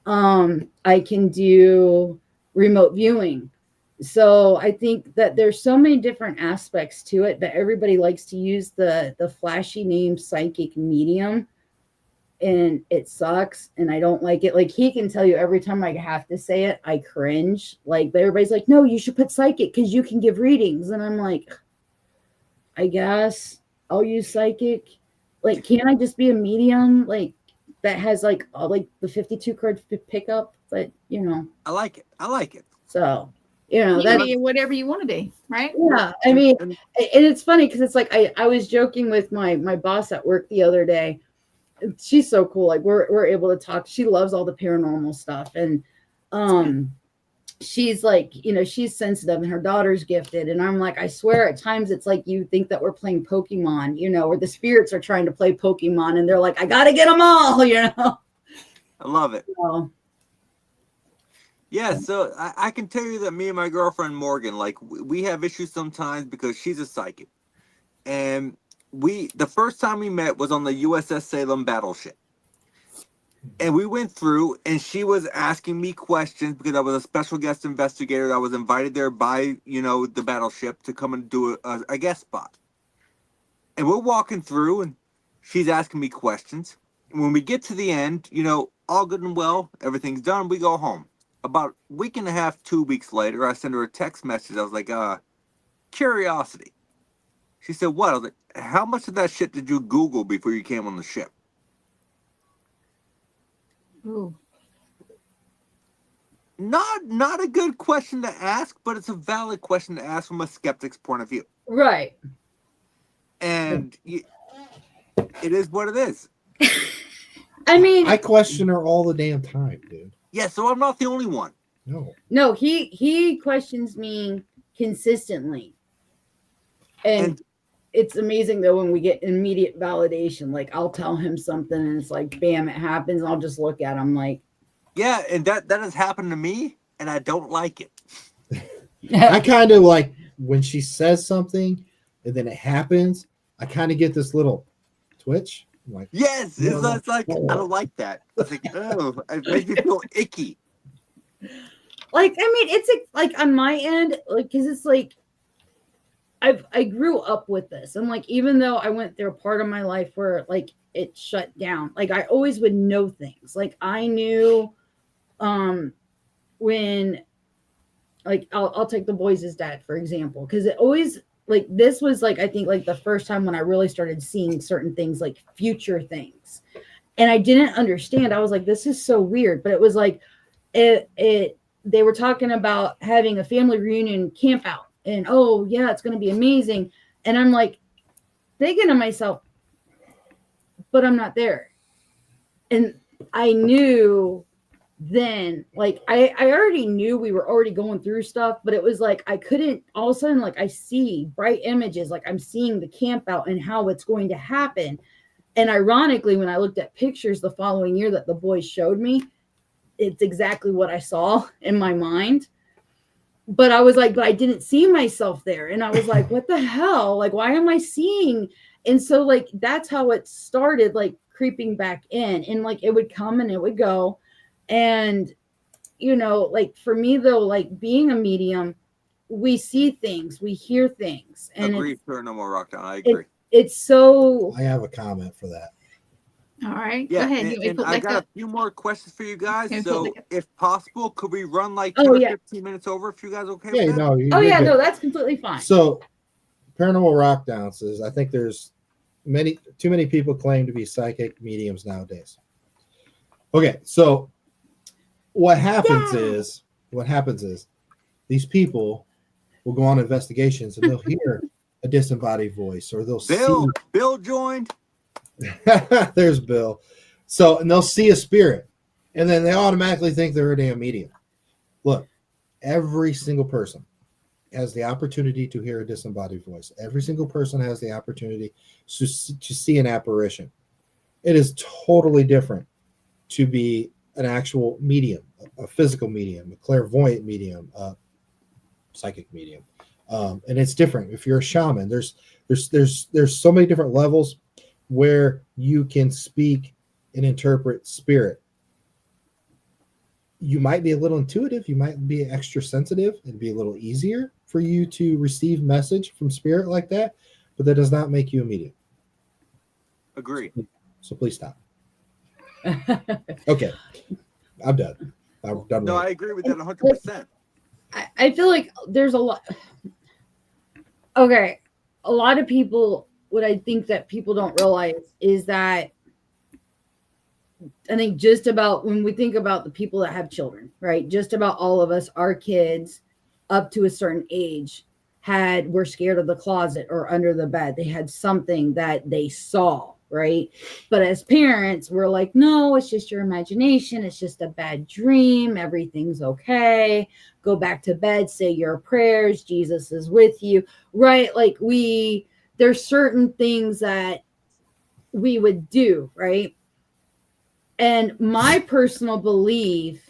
I can do remote viewing. So I think that there's so many different aspects to it, that everybody likes to use the flashy name psychic medium, and it sucks, and I don't like it. Like, he can tell you every time I have to say it, I cringe. Like, everybody's like, no, you should put psychic because you can give readings. And I'm like, I guess I'll use psychic. Like, can't I just be a medium, like, that has like the 52 card pickup? But I like it. you So can be whatever you want to be, right? Yeah, I mean, and it's funny because it's like I was joking with my boss at work the other day. She's so cool. Like, we're able to talk. She loves all the paranormal stuff, and she's like, she's sensitive, and her daughter's gifted. And I'm like, I swear, at times it's like you think that we're playing Pokemon, or the spirits are trying to play Pokemon, and they're like, I gotta get them all, I love it. So, yeah, so I can tell you that me and my girlfriend Morgan, like, we have issues sometimes because she's a psychic, and the first time we met was on the USS Salem battleship. And we went through, and she was asking me questions because I was a special guest investigator that was invited there by, the battleship to come and do a guest spot. And we're walking through, and she's asking me questions. And when we get to the end, all good and well, everything's done, we go home. About a week and a half, 2 weeks later, I sent her a text message. I was like, curiosity. She said, what? I was like, how much of that shit did you Google before you came on the ship? Ooh. Not a good question to ask, but it's a valid question to ask from a skeptic's point of view. right. And it is what it is. I mean, I question her all the damn time, dude. Yeah, so I'm not the only one. No, he questions me consistently, and it's amazing though when we get immediate validation. Like, I'll tell him something, and it's like, bam, it happens. And I'll just look at him like, yeah, and that has happened to me, and I don't like it. I kind of like when she says something and then it happens. I kind of get this little twitch. I'm like, yes, it's like I don't like that. It's like, oh, it makes me feel icky. Like, I mean, it's like on my end, like, because it's like I grew up with this, and like, even though I went through a part of my life where like it shut down, like I always would know things. Like, I knew when like I'll take the boys' dad for example, because it always like this was like I think like the first time when I really started seeing certain things like future things, and I didn't understand. I was like, this is so weird, but it was like it they were talking about having a family reunion camp out, and oh yeah, it's going to be amazing, and I'm like thinking to myself, but I'm not there, and I knew then like I already knew we were already going through stuff, but it was like I couldn't all of a sudden like I see bright images, like I'm seeing the camp out and how it's going to happen. And ironically, when I looked at pictures the following year that the boys showed me, it's exactly what I saw in my mind. But I was like, but I didn't see myself there. And I was like, what the hell? Like, why am I seeing? And so like that's how it started, like creeping back in, and like it would come and it would go. And you know, like for me though, like being a medium, we see things, we hear things, and Agree, Paranormal Rockdown. I agree. It's so I have a comment for that. All right. Yeah, Go ahead. and I got a few more questions for you guys. Okay, So, pull back up. if possible, could we run like Oh, 10 or yeah. 15 minutes over if you guys okay Yeah, with that? no. oh you're yeah, good. no, that's completely fine. So, Paranormal Rockdown says, I think there's too many people claim to be psychic mediums nowadays. Okay, so what happens is these people will go on investigations and they'll hear a disembodied voice, or they'll Bill joined. there's Bill. So, and they'll see a spirit, and then they automatically think they're a damn medium. Look, every single person has the opportunity to hear a disembodied voice. Every single person has the opportunity to see an apparition. It is totally different to be an actual medium, a physical medium, a clairvoyant medium, a psychic medium. And it's different. If you're a shaman, there's so many different levels where you can speak and interpret spirit. You might be a little intuitive, you might be extra sensitive, it'd be a little easier for you to receive message from spirit like that, but that does not make you a medium. Agree. So please stop. Okay, I'm done. I'm done. No, I agree with that 100%. I feel like there's a lot. Okay, a lot of people, what I think that people don't realize is that I think just about when we think about the people that have children, right? Just about all of us, our kids up to a certain age were scared of the closet or under the bed. They had something that they saw, right? But as parents, we're like, no, it's just your imagination. It's just a bad dream. Everything's okay. Go back to bed, say your prayers. Jesus is with you, right? Like there's certain things that we would do, right? And my personal belief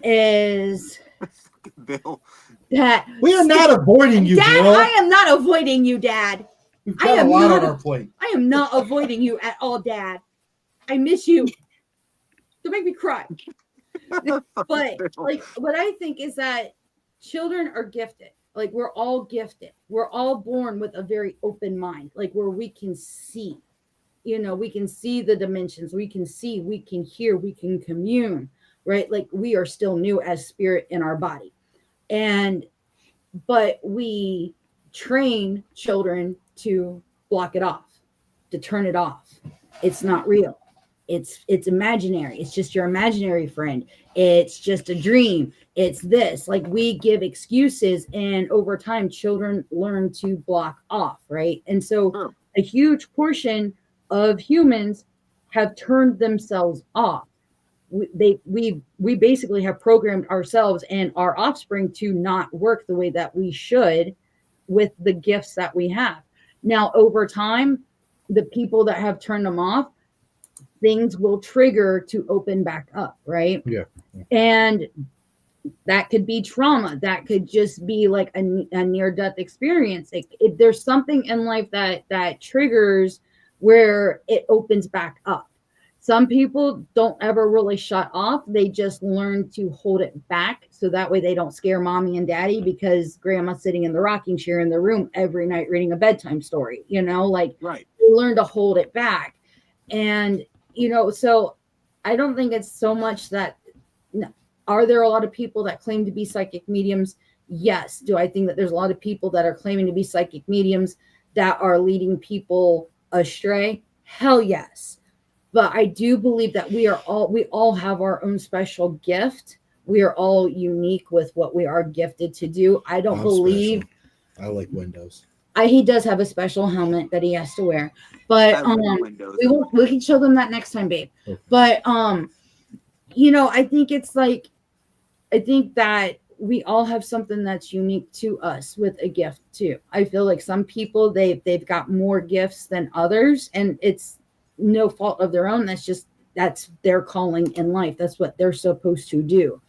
is Bill. that We are not avoiding you, Dad, Bill. I am not avoiding you, Dad. We've I got a am lot not on our plate. I am not avoiding you at all, Dad. I miss you. Don't make me cry. But like what I think is that children are gifted. Like we're all gifted. We're all born with a very open mind, like where we can see. You know, we can see the dimensions, we can see, we can hear, we can commune, right? Like we are still new as spirit in our body. But we train children to block it off, to turn it off. It's not real. It's imaginary. It's just your imaginary friend. It's just a dream. It's this. Like we give excuses, and over time children learn to block off, right? And so a huge portion of humans have turned themselves off. We basically have programmed ourselves and our offspring to not work the way that we should with the gifts that we have. Now, over time, the people that have turned them off, things will trigger to open back up, right? Yeah. And that could be trauma. That could just be like a near-death experience. There's something in life that triggers where it opens back up. Some people don't ever really shut off. They just learn to hold it back so that way they don't scare mommy and daddy because grandma's sitting in the rocking chair in the room every night reading a bedtime story, you know, like right. They learn to hold it back. And, you know, so I don't think it's so much that, are there a lot of people that claim to be psychic mediums? Yes. Do I think that there's a lot of people that are claiming to be psychic mediums that are leading people astray? Hell yes. But I do believe that we all have our own special gift. We are all unique with what we are gifted to do. I don't I'm believe special. I like windows. he does have a special helmet that he has to wear. But I like windows. we can show them that next time, babe. Okay. But you know, I think it's like, I think that we all have something that's unique to us with a gift too. I feel like some people they've got more gifts than others, and it's no fault of their own. That's their calling in life. That's what they're supposed to do.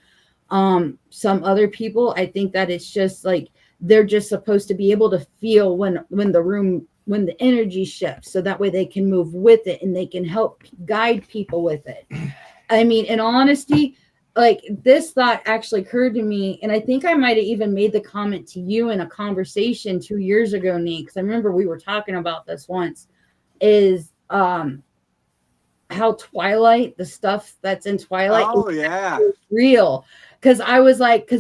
Some other people, I think that it's just like they're just supposed to be able to feel when the energy shifts, so that way they can move with it and they can help guide people with it. I mean, in all honesty, like this thought actually occurred to me, and I think I might have even made the comment to you in a conversation 2 years ago, Nate, because I remember we were talking about this once, is how Twilight, the stuff that's in Twilight, Oh yeah. real. Because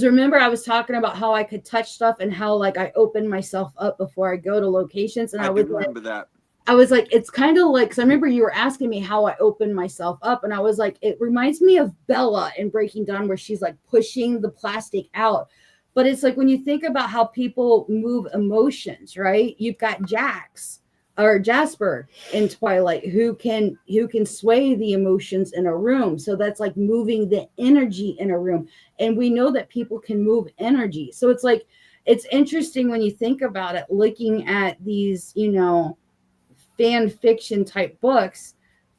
remember I was talking about how I could touch stuff and how like I open myself up before I go to locations, and I I do was like, remember that. I was like, it's kind of like, because I remember you were asking me how I open myself up, and I was like, it reminds me of Bella in Breaking Dawn, where she's like pushing the plastic out. But it's like when you think about how people move emotions, right? You've got Jasper in Twilight who can sway the emotions in a room. So that's like moving the energy in a room. And we know that people can move energy. So it's like, it's interesting when you think about it, looking at these, you know, fan fiction type books.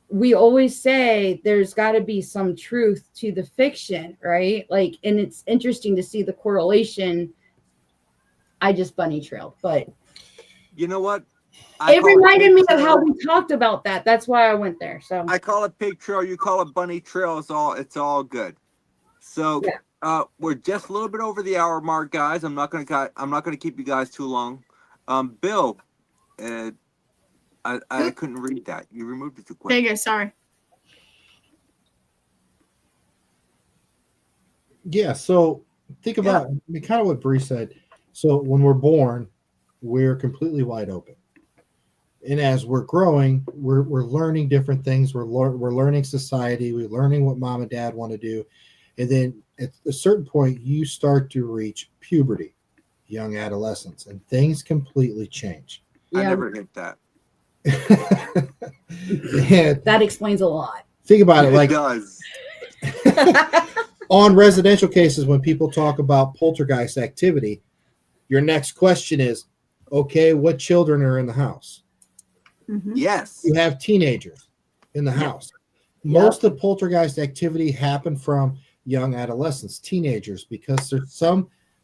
We always say there's got to be some truth to the fiction, right? Like, and it's interesting to see the correlation. I just bunny trailed, but You know what? it reminded me of pig how trail. we talked about that. That's why I went there. So I call it pig trail. You call it bunny trail. It's all good. So we're just a little bit over the hour mark, guys. I'm not gonna keep you guys too long. Bill, I couldn't read that. You removed it too quick. There you go. Sorry. Yeah, so think about kind of what Bree said. So when we're born, we're completely wide open. And as we're growing, we're learning different things. We're learning society. We're learning what mom and dad want to do. And then at a certain point, you start to reach puberty, young adolescence, and things completely change. I never hit that. And that explains a lot. think about it, like It does. on residential cases, when people talk about poltergeist activity, your next question is, okay, what children are in the house? Mm-hmm. Yes. You have teenagers in the house. Most of poltergeist activity happen from young adolescents, teenagers, because there's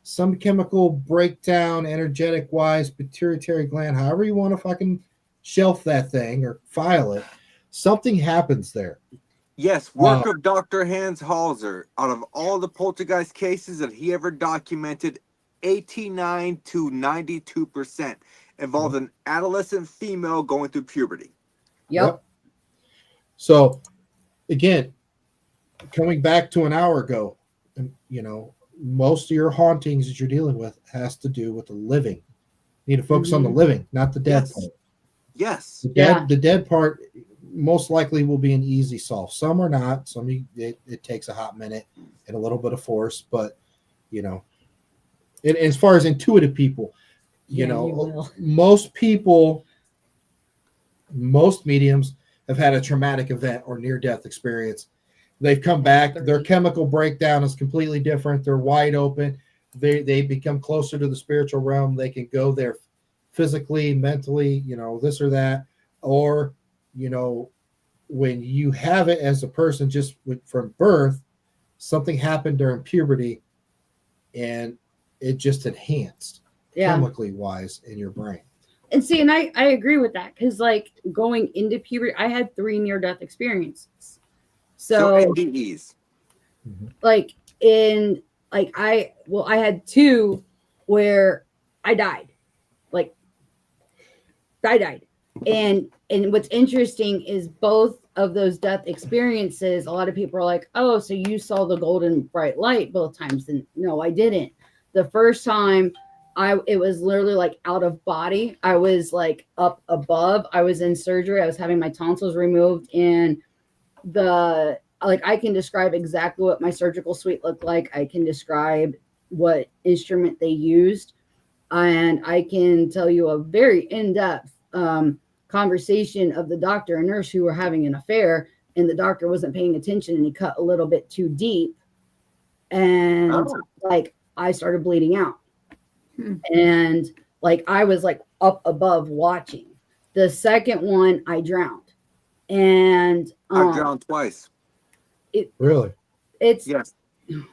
some chemical breakdown, energetic wise, pituitary gland, however you want to fucking shelf that thing or file it. Something happens there. Yes, work of Dr. Hans Halser. Out of all the poltergeist cases that he ever documented, 89 to 92% involved an adolescent female going through puberty. Yep. So, again, coming back to an hour ago, you know, most of your hauntings that you're dealing with has to do with the living. You need to focus on the living, not the dead part. Yes. The dead part most likely will be an easy solve. Some are not. Some it takes a hot minute and a little bit of force, but you know, and as far as intuitive people, you know, most mediums have had a traumatic event or near-death experience. They've come back. Their chemical breakdown is completely different. They're wide open. They become closer to the spiritual realm. They can go there physically, mentally, you know, this or that. Or, you know, when you have it as a person just from birth, something happened during puberty and it just enhanced chemically wise in your brain. And see, and I agree with that, because like going into puberty, I had 3 near-death experiences. So NDEs. like I had 2 where I died. Like I died. And what's interesting is both of those death experiences, a lot of people are like, oh, so you saw the golden bright light both times. And no, I didn't. The first time it was literally like out of body. I was like up above. I was in surgery. I was having my tonsils removed, and I can describe exactly what my surgical suite looked like. I can describe what instrument they used, and I can tell you a very in-depth conversation of the doctor and nurse who were having an affair, and the doctor wasn't paying attention, and he cut a little bit too deep, and like I started bleeding out. And like I was like up above watching. The second one, I drowned, and I drowned twice. Really? It's Yes.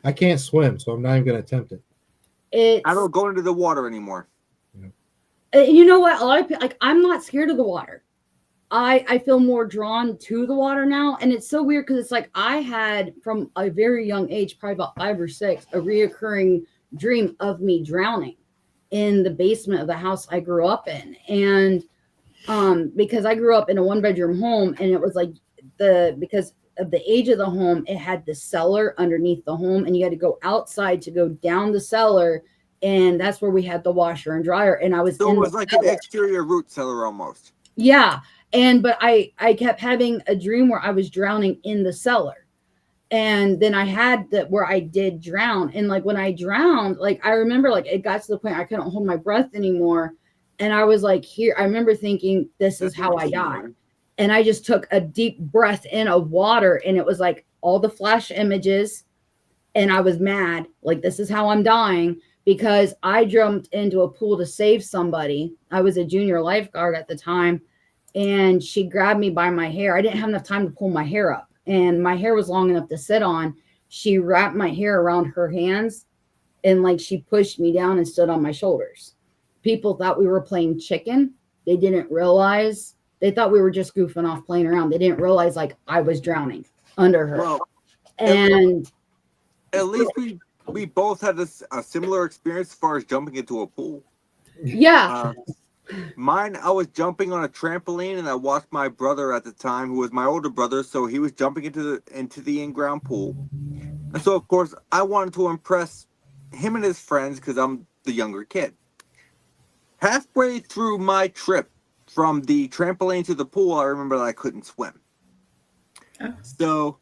I can't swim, so I'm not even going to attempt it. I don't go into the water anymore. You know what? A lot of people, like, I'm not scared of the water. I feel more drawn to the water now, and it's so weird because it's like I had from a very young age, probably about 5 or 6, a reoccurring dream of me drowning in the basement of the house I grew up in. And because I grew up in a 1-bedroom home, and it was like because of the age of the home, it had the cellar underneath the home, and you had to go outside to go down the cellar, and that's where we had the washer and dryer. And I was So in it was the like cellar. an exterior root cellar almost. Yeah. But I kept having a dream where I was drowning in the cellar. And then I had that where I did drown. And like when I drowned, like I remember like it got to the point I couldn't hold my breath anymore. And I was like, here, I remember thinking, this is how I died. And I just took a deep breath in of water, and it was like all the flash images. And I was mad, like, this is how I'm dying, because I jumped into a pool to save somebody. I was a junior lifeguard at the time, and she grabbed me by my hair. I didn't have enough time to pull my hair up, and my hair was long enough to sit on. She wrapped my hair around her hands, and like she pushed me down and stood on my shoulders. People thought we were playing chicken. They didn't realize. They thought we were just goofing off, playing around. They didn't realize like I was drowning under her. Well, and at least we both had a similar experience as far as jumping into a pool. yeah. Mine, I was jumping on a trampoline, and I watched my brother at the time, who was my older brother, so he was jumping into the in-ground pool. And so, of course, I wanted to impress him and his friends because I'm the younger kid. Halfway through my trip from the trampoline to the pool, I remember that I couldn't swim. Oh. So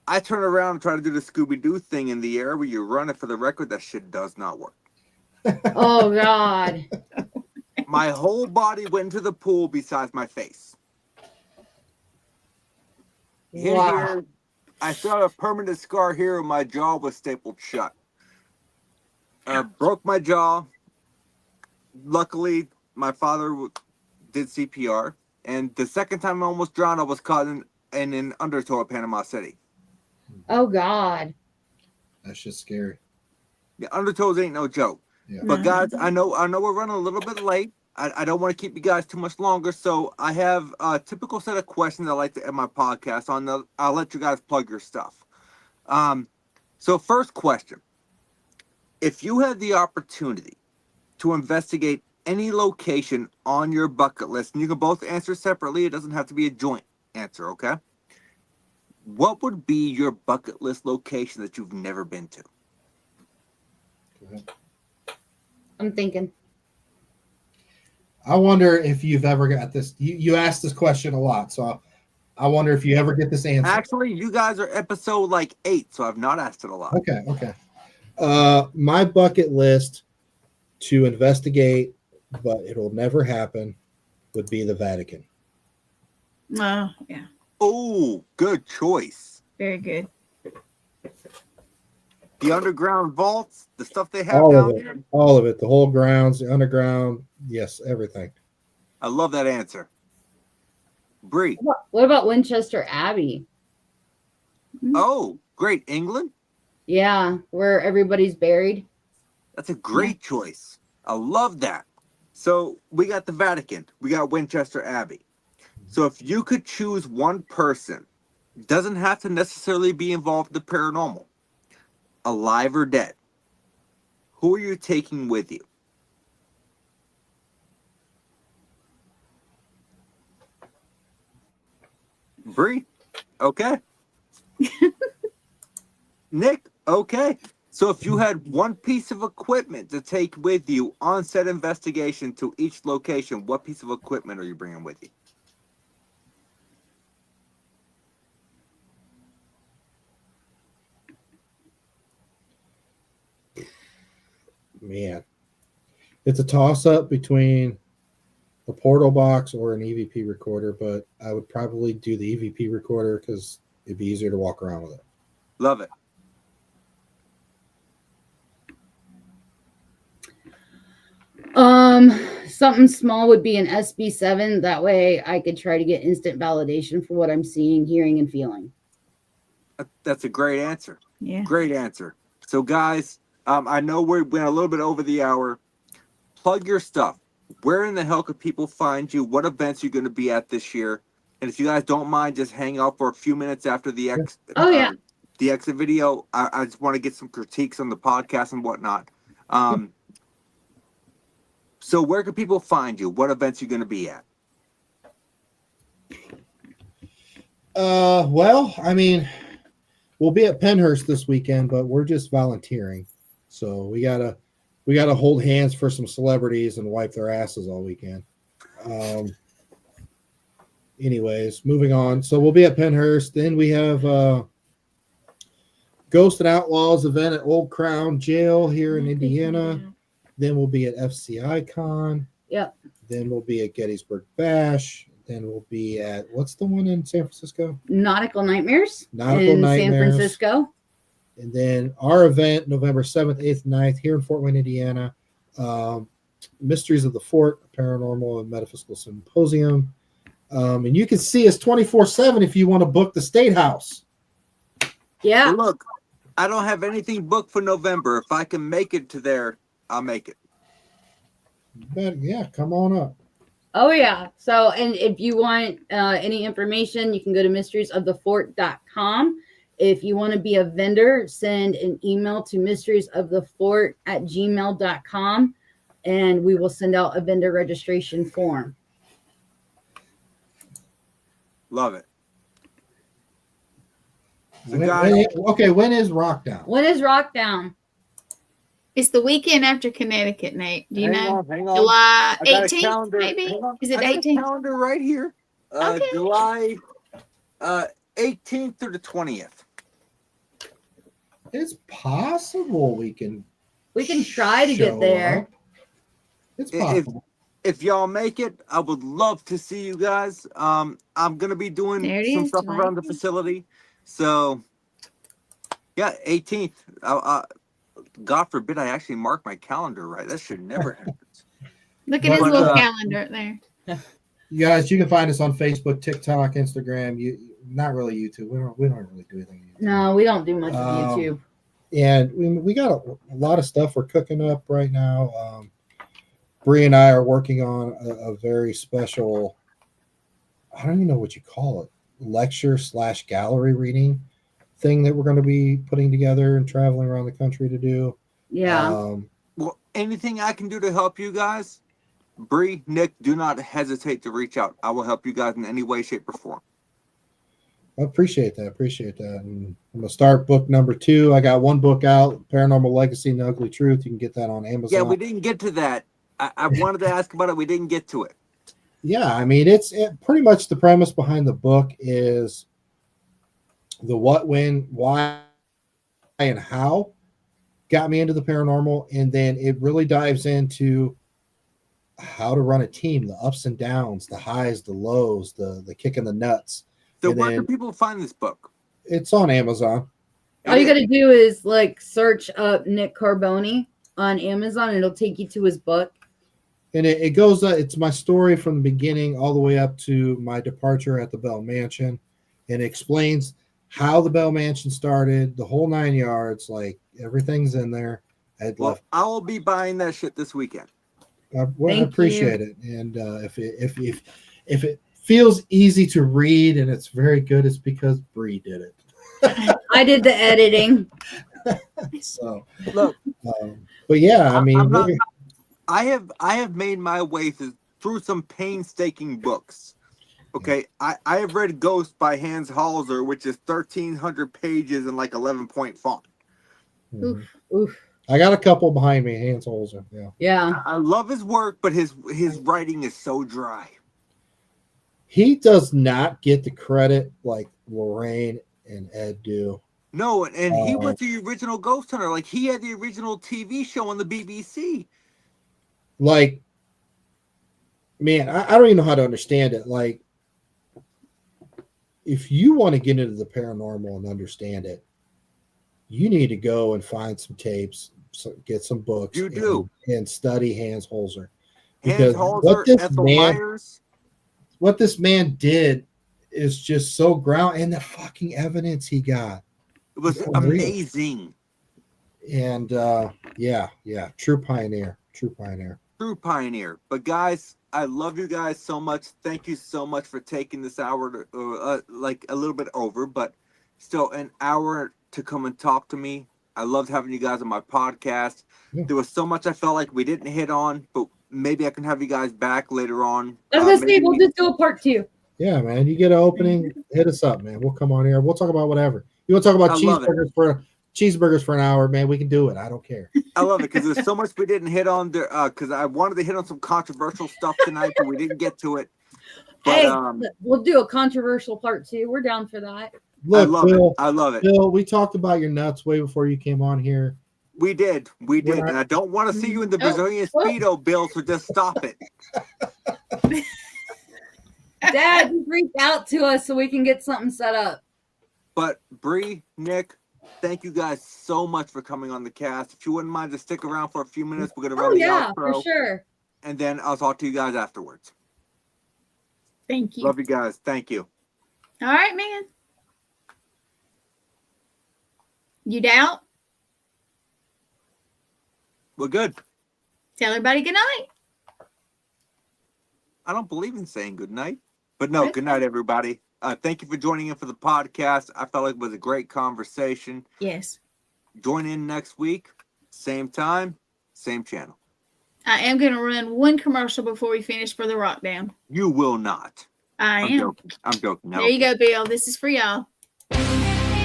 I turn around and try to do the Scooby-Doo thing in the air where you run it. For the record, that shit does not work. Oh God. My whole body went into the pool besides my face. Wow. Here, I still have a permanent scar here, and my jaw was stapled shut. Broke my jaw. Luckily, my father did CPR. And the second time I almost drowned, I was caught in an undertow at Panama City. Oh God. That's just scary. The undertows ain't no joke. Yeah. But guys, I know we're running a little bit late. I don't want to keep you guys too much longer, so I have a typical set of questions I like to end my podcast on. I'll let you guys plug your stuff. So first question: if you had the opportunity to investigate any location on your bucket list, and you can both answer separately, it doesn't have to be a joint answer, okay? What would be your bucket list location that you've never been to? Go ahead. I'm thinking. I wonder if you've ever got this. You asked this question a lot, so I wonder if you ever get this answer. Actually, you guys are episode like 8, so I've not asked it a lot. Okay. My bucket list to investigate, but it'll never happen, would be the Vatican. Oh, yeah. Oh, good choice. Very good. The underground vaults, the stuff they have All down of it. here. All of it. The whole grounds, the underground. Yes, everything. I love that answer. Bree. What about Winchester Abbey? Oh, great. England? Yeah, where everybody's buried. That's a great choice. I love that. So we got the Vatican. We got Winchester Abbey. So if you could choose one person, doesn't have to necessarily be involved in the paranormal, alive or dead, who are you taking with you? Bree? Okay. Nick? Okay. So if you had one piece of equipment to take with you on said investigation to each location, what piece of equipment are you bringing with you? Man, it's a toss-up between a portal box or an EVP recorder, but I would probably do the EVP recorder because it'd be easier to walk around with it. Love it. Something small would be an SB7. That way I could try to get instant validation for what I'm seeing, hearing, and feeling. That's a great answer. Yeah. Great answer. So, guys, I know we went a little bit over the hour. Plug your stuff. Where in the hell could people find you? What events are you going to be at this year? And if you guys don't mind, just hang out for a few minutes after the the exit video. I just want to get some critiques on the podcast and whatnot. So where can people find you? What events are you going to be at? Well, I mean, we'll be at Pennhurst this weekend, but we're just volunteering. So we gotta hold hands for some celebrities and wipe their asses all weekend. Anyways, moving on. So we'll be at Pennhurst. Then we have Ghost and Outlaws event at Old Crown Jail here in Indiana. Then we'll be at FCI Con. Yep. Then we'll be at Gettysburg Bash. Then we'll be at, what's the one in San Francisco? Nautical Nightmares Nautical in Nightmares. San Francisco. And then our event, November 7th, 8th, 9th, here in Fort Wayne, Indiana. Mysteries of the Fort, Paranormal and Metaphysical Symposium. And you can see us 24/7 if you want to book the State House. Yeah. Well, look, I don't have anything booked for November. If I can make it to there, I'll make it. But yeah, come on up. Oh, yeah. So, and if you want any information, you can go to mysteriesofthefort.com. If you want to be a vendor, send an email to mysteriesofthefort@gmail.com, and we will send out a vendor registration form. Love it. So When is Rockdown? When is Rockdown? It's the weekend after Connecticut, Nate. Do you know? Hang on. July I got a 18th, calendar. maybe? Hang on. Is it I got a 18th? calendar right here. Okay. July 18th through the 20th. It's possible we can try to get show there. up. It's possible. If y'all make it, I would love to see you guys. I'm gonna be doing There it some is, stuff July around the 18th. facility. So yeah, 18th. God forbid I actually mark my calendar right. That should never happen. Look at his But, little calendar there. You guys, you can find us on Facebook, TikTok, Instagram. Not really YouTube. We don't really do anything. On YouTube. No, we don't do much with Um, YouTube. And we got a lot of stuff we're cooking up right now. Bree and I are working on a very special, I don't even know what you call it, lecture/gallery reading thing that we're going to be putting together and traveling around the country to do. Yeah. Well, anything I can do to help you guys, Bree, Nick, do not hesitate to reach out. I will help you guys in any way, shape, or form. I appreciate that. And I'm going to start book number 2. I got one book out, Paranormal Legacy and the Ugly Truth. You can get that on Amazon. Yeah, we didn't get to that. I wanted to ask about it. We didn't get to it. Yeah, I mean, it pretty much the premise behind the book is the what, when, why, and how got me into the paranormal. And then it really dives into how to run a team, the ups and downs, the highs, the lows, the kick in the nuts. So And where then can people find this book? it's on Amazon. All you got to do is like search up Nick Carboni on Amazon, and it'll take you to his book. And it goes, it's my story from the beginning all the way up to my departure at the Bell Mansion. And it explains how the Bell Mansion started, the whole 9 yards, like everything's in there. I will be buying that shit this weekend. I appreciate it. And if it feels easy to read and it's very good, it's because Bree did it. I did the editing. So look, but yeah, I mean, I have made my way through some painstaking books. Okay, I have read Ghost by Hans Halser, which is 1,300 pages and like 11-point font. Mhm. Oof. I got a couple behind me. Hans Holzer. Yeah. Yeah. I love his work, but his writing is so dry. He does not get the credit like Lorraine and Ed do. No, and he was the original Ghost Hunter. Like, he had the original TV show on the BBC. Like, man, I don't even know how to understand it. Like, if you want to get into the paranormal and understand it, you need to go and find some tapes, get some books, You do. and study Hans Holzer. Hans Because Holzer, Ethel Myers. what this man did is just so ground, and the fucking evidence he got. It was Unreal. amazing. And yeah, true pioneer. True pioneer. But guys, I love you guys so much. Thank you so much for taking this hour, like a little bit over, but still an hour to come and talk to me. I loved having you guys on my podcast. Yeah. There was so much I felt like we didn't hit on, but maybe I can have you guys back later on. I was gonna say Maybe- we'll just do a part 2. Yeah, man. You get an opening, hit us up, man. We'll come on here. We'll talk about whatever. You want to talk about I love it. cheeseburgers for an hour, man? We can do it. I don't care. I love it because there's so much we didn't hit on there. Because I wanted to hit on some controversial stuff tonight, but we didn't get to it. But Hey, we'll do a controversial part 2. We're down for that. Look, Bill, I love it. Bill, we talked about your nuts way before you came on here. We did, We're not- and I don't want to see you in the Oh, Brazilian what? Speedo, Bill. So just stop it. Dad, reach out to us so we can get something set up. But Bree, Nick, thank you guys so much for coming on the cast. If you wouldn't mind to stick around for a few minutes, we're gonna run Oh the yeah, outro, for sure. and then I'll talk to you guys afterwards. Thank you. Love you guys. Thank you. All right, man. You doubt? We're good. Tell everybody good night. I don't believe in saying good night, but no, Okay. good night, everybody. Thank you for joining in for the podcast. I felt like it was a great conversation. Yes. Join in next week, same time, same channel. I am going to run one commercial before we finish for the Rock Down. You will not. I I'm am. joking. I'm joking. No. There you go, Bill. This is for y'all.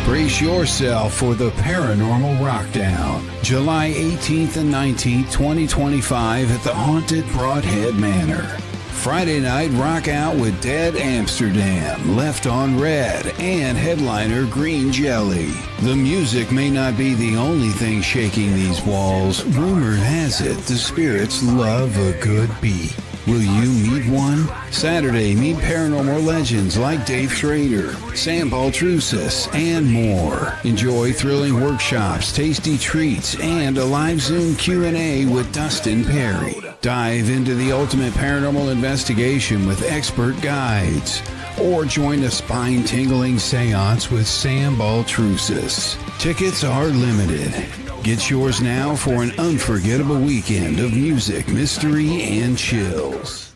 Brace yourself for the Paranormal Rockdown, July 18th and 19th, 2025 at the Haunted Broadhead Manor. Friday night, rock out with Dead Amsterdam, Left on Red, and headliner Green Jelly. The music may not be the only thing shaking these walls. Rumor has it the spirits love a good beat. Will you meet one? Saturday, meet paranormal legends like Dave Schrader, Sam Baltrusis, and more. Enjoy thrilling workshops, tasty treats, and a live Zoom Q&A with Dustin Perry. Dive into the ultimate paranormal investigation with expert guides. Or join a spine-tingling seance with Sam Baltrusis. Tickets are limited. Get yours now for an unforgettable weekend of music, mystery, and chills.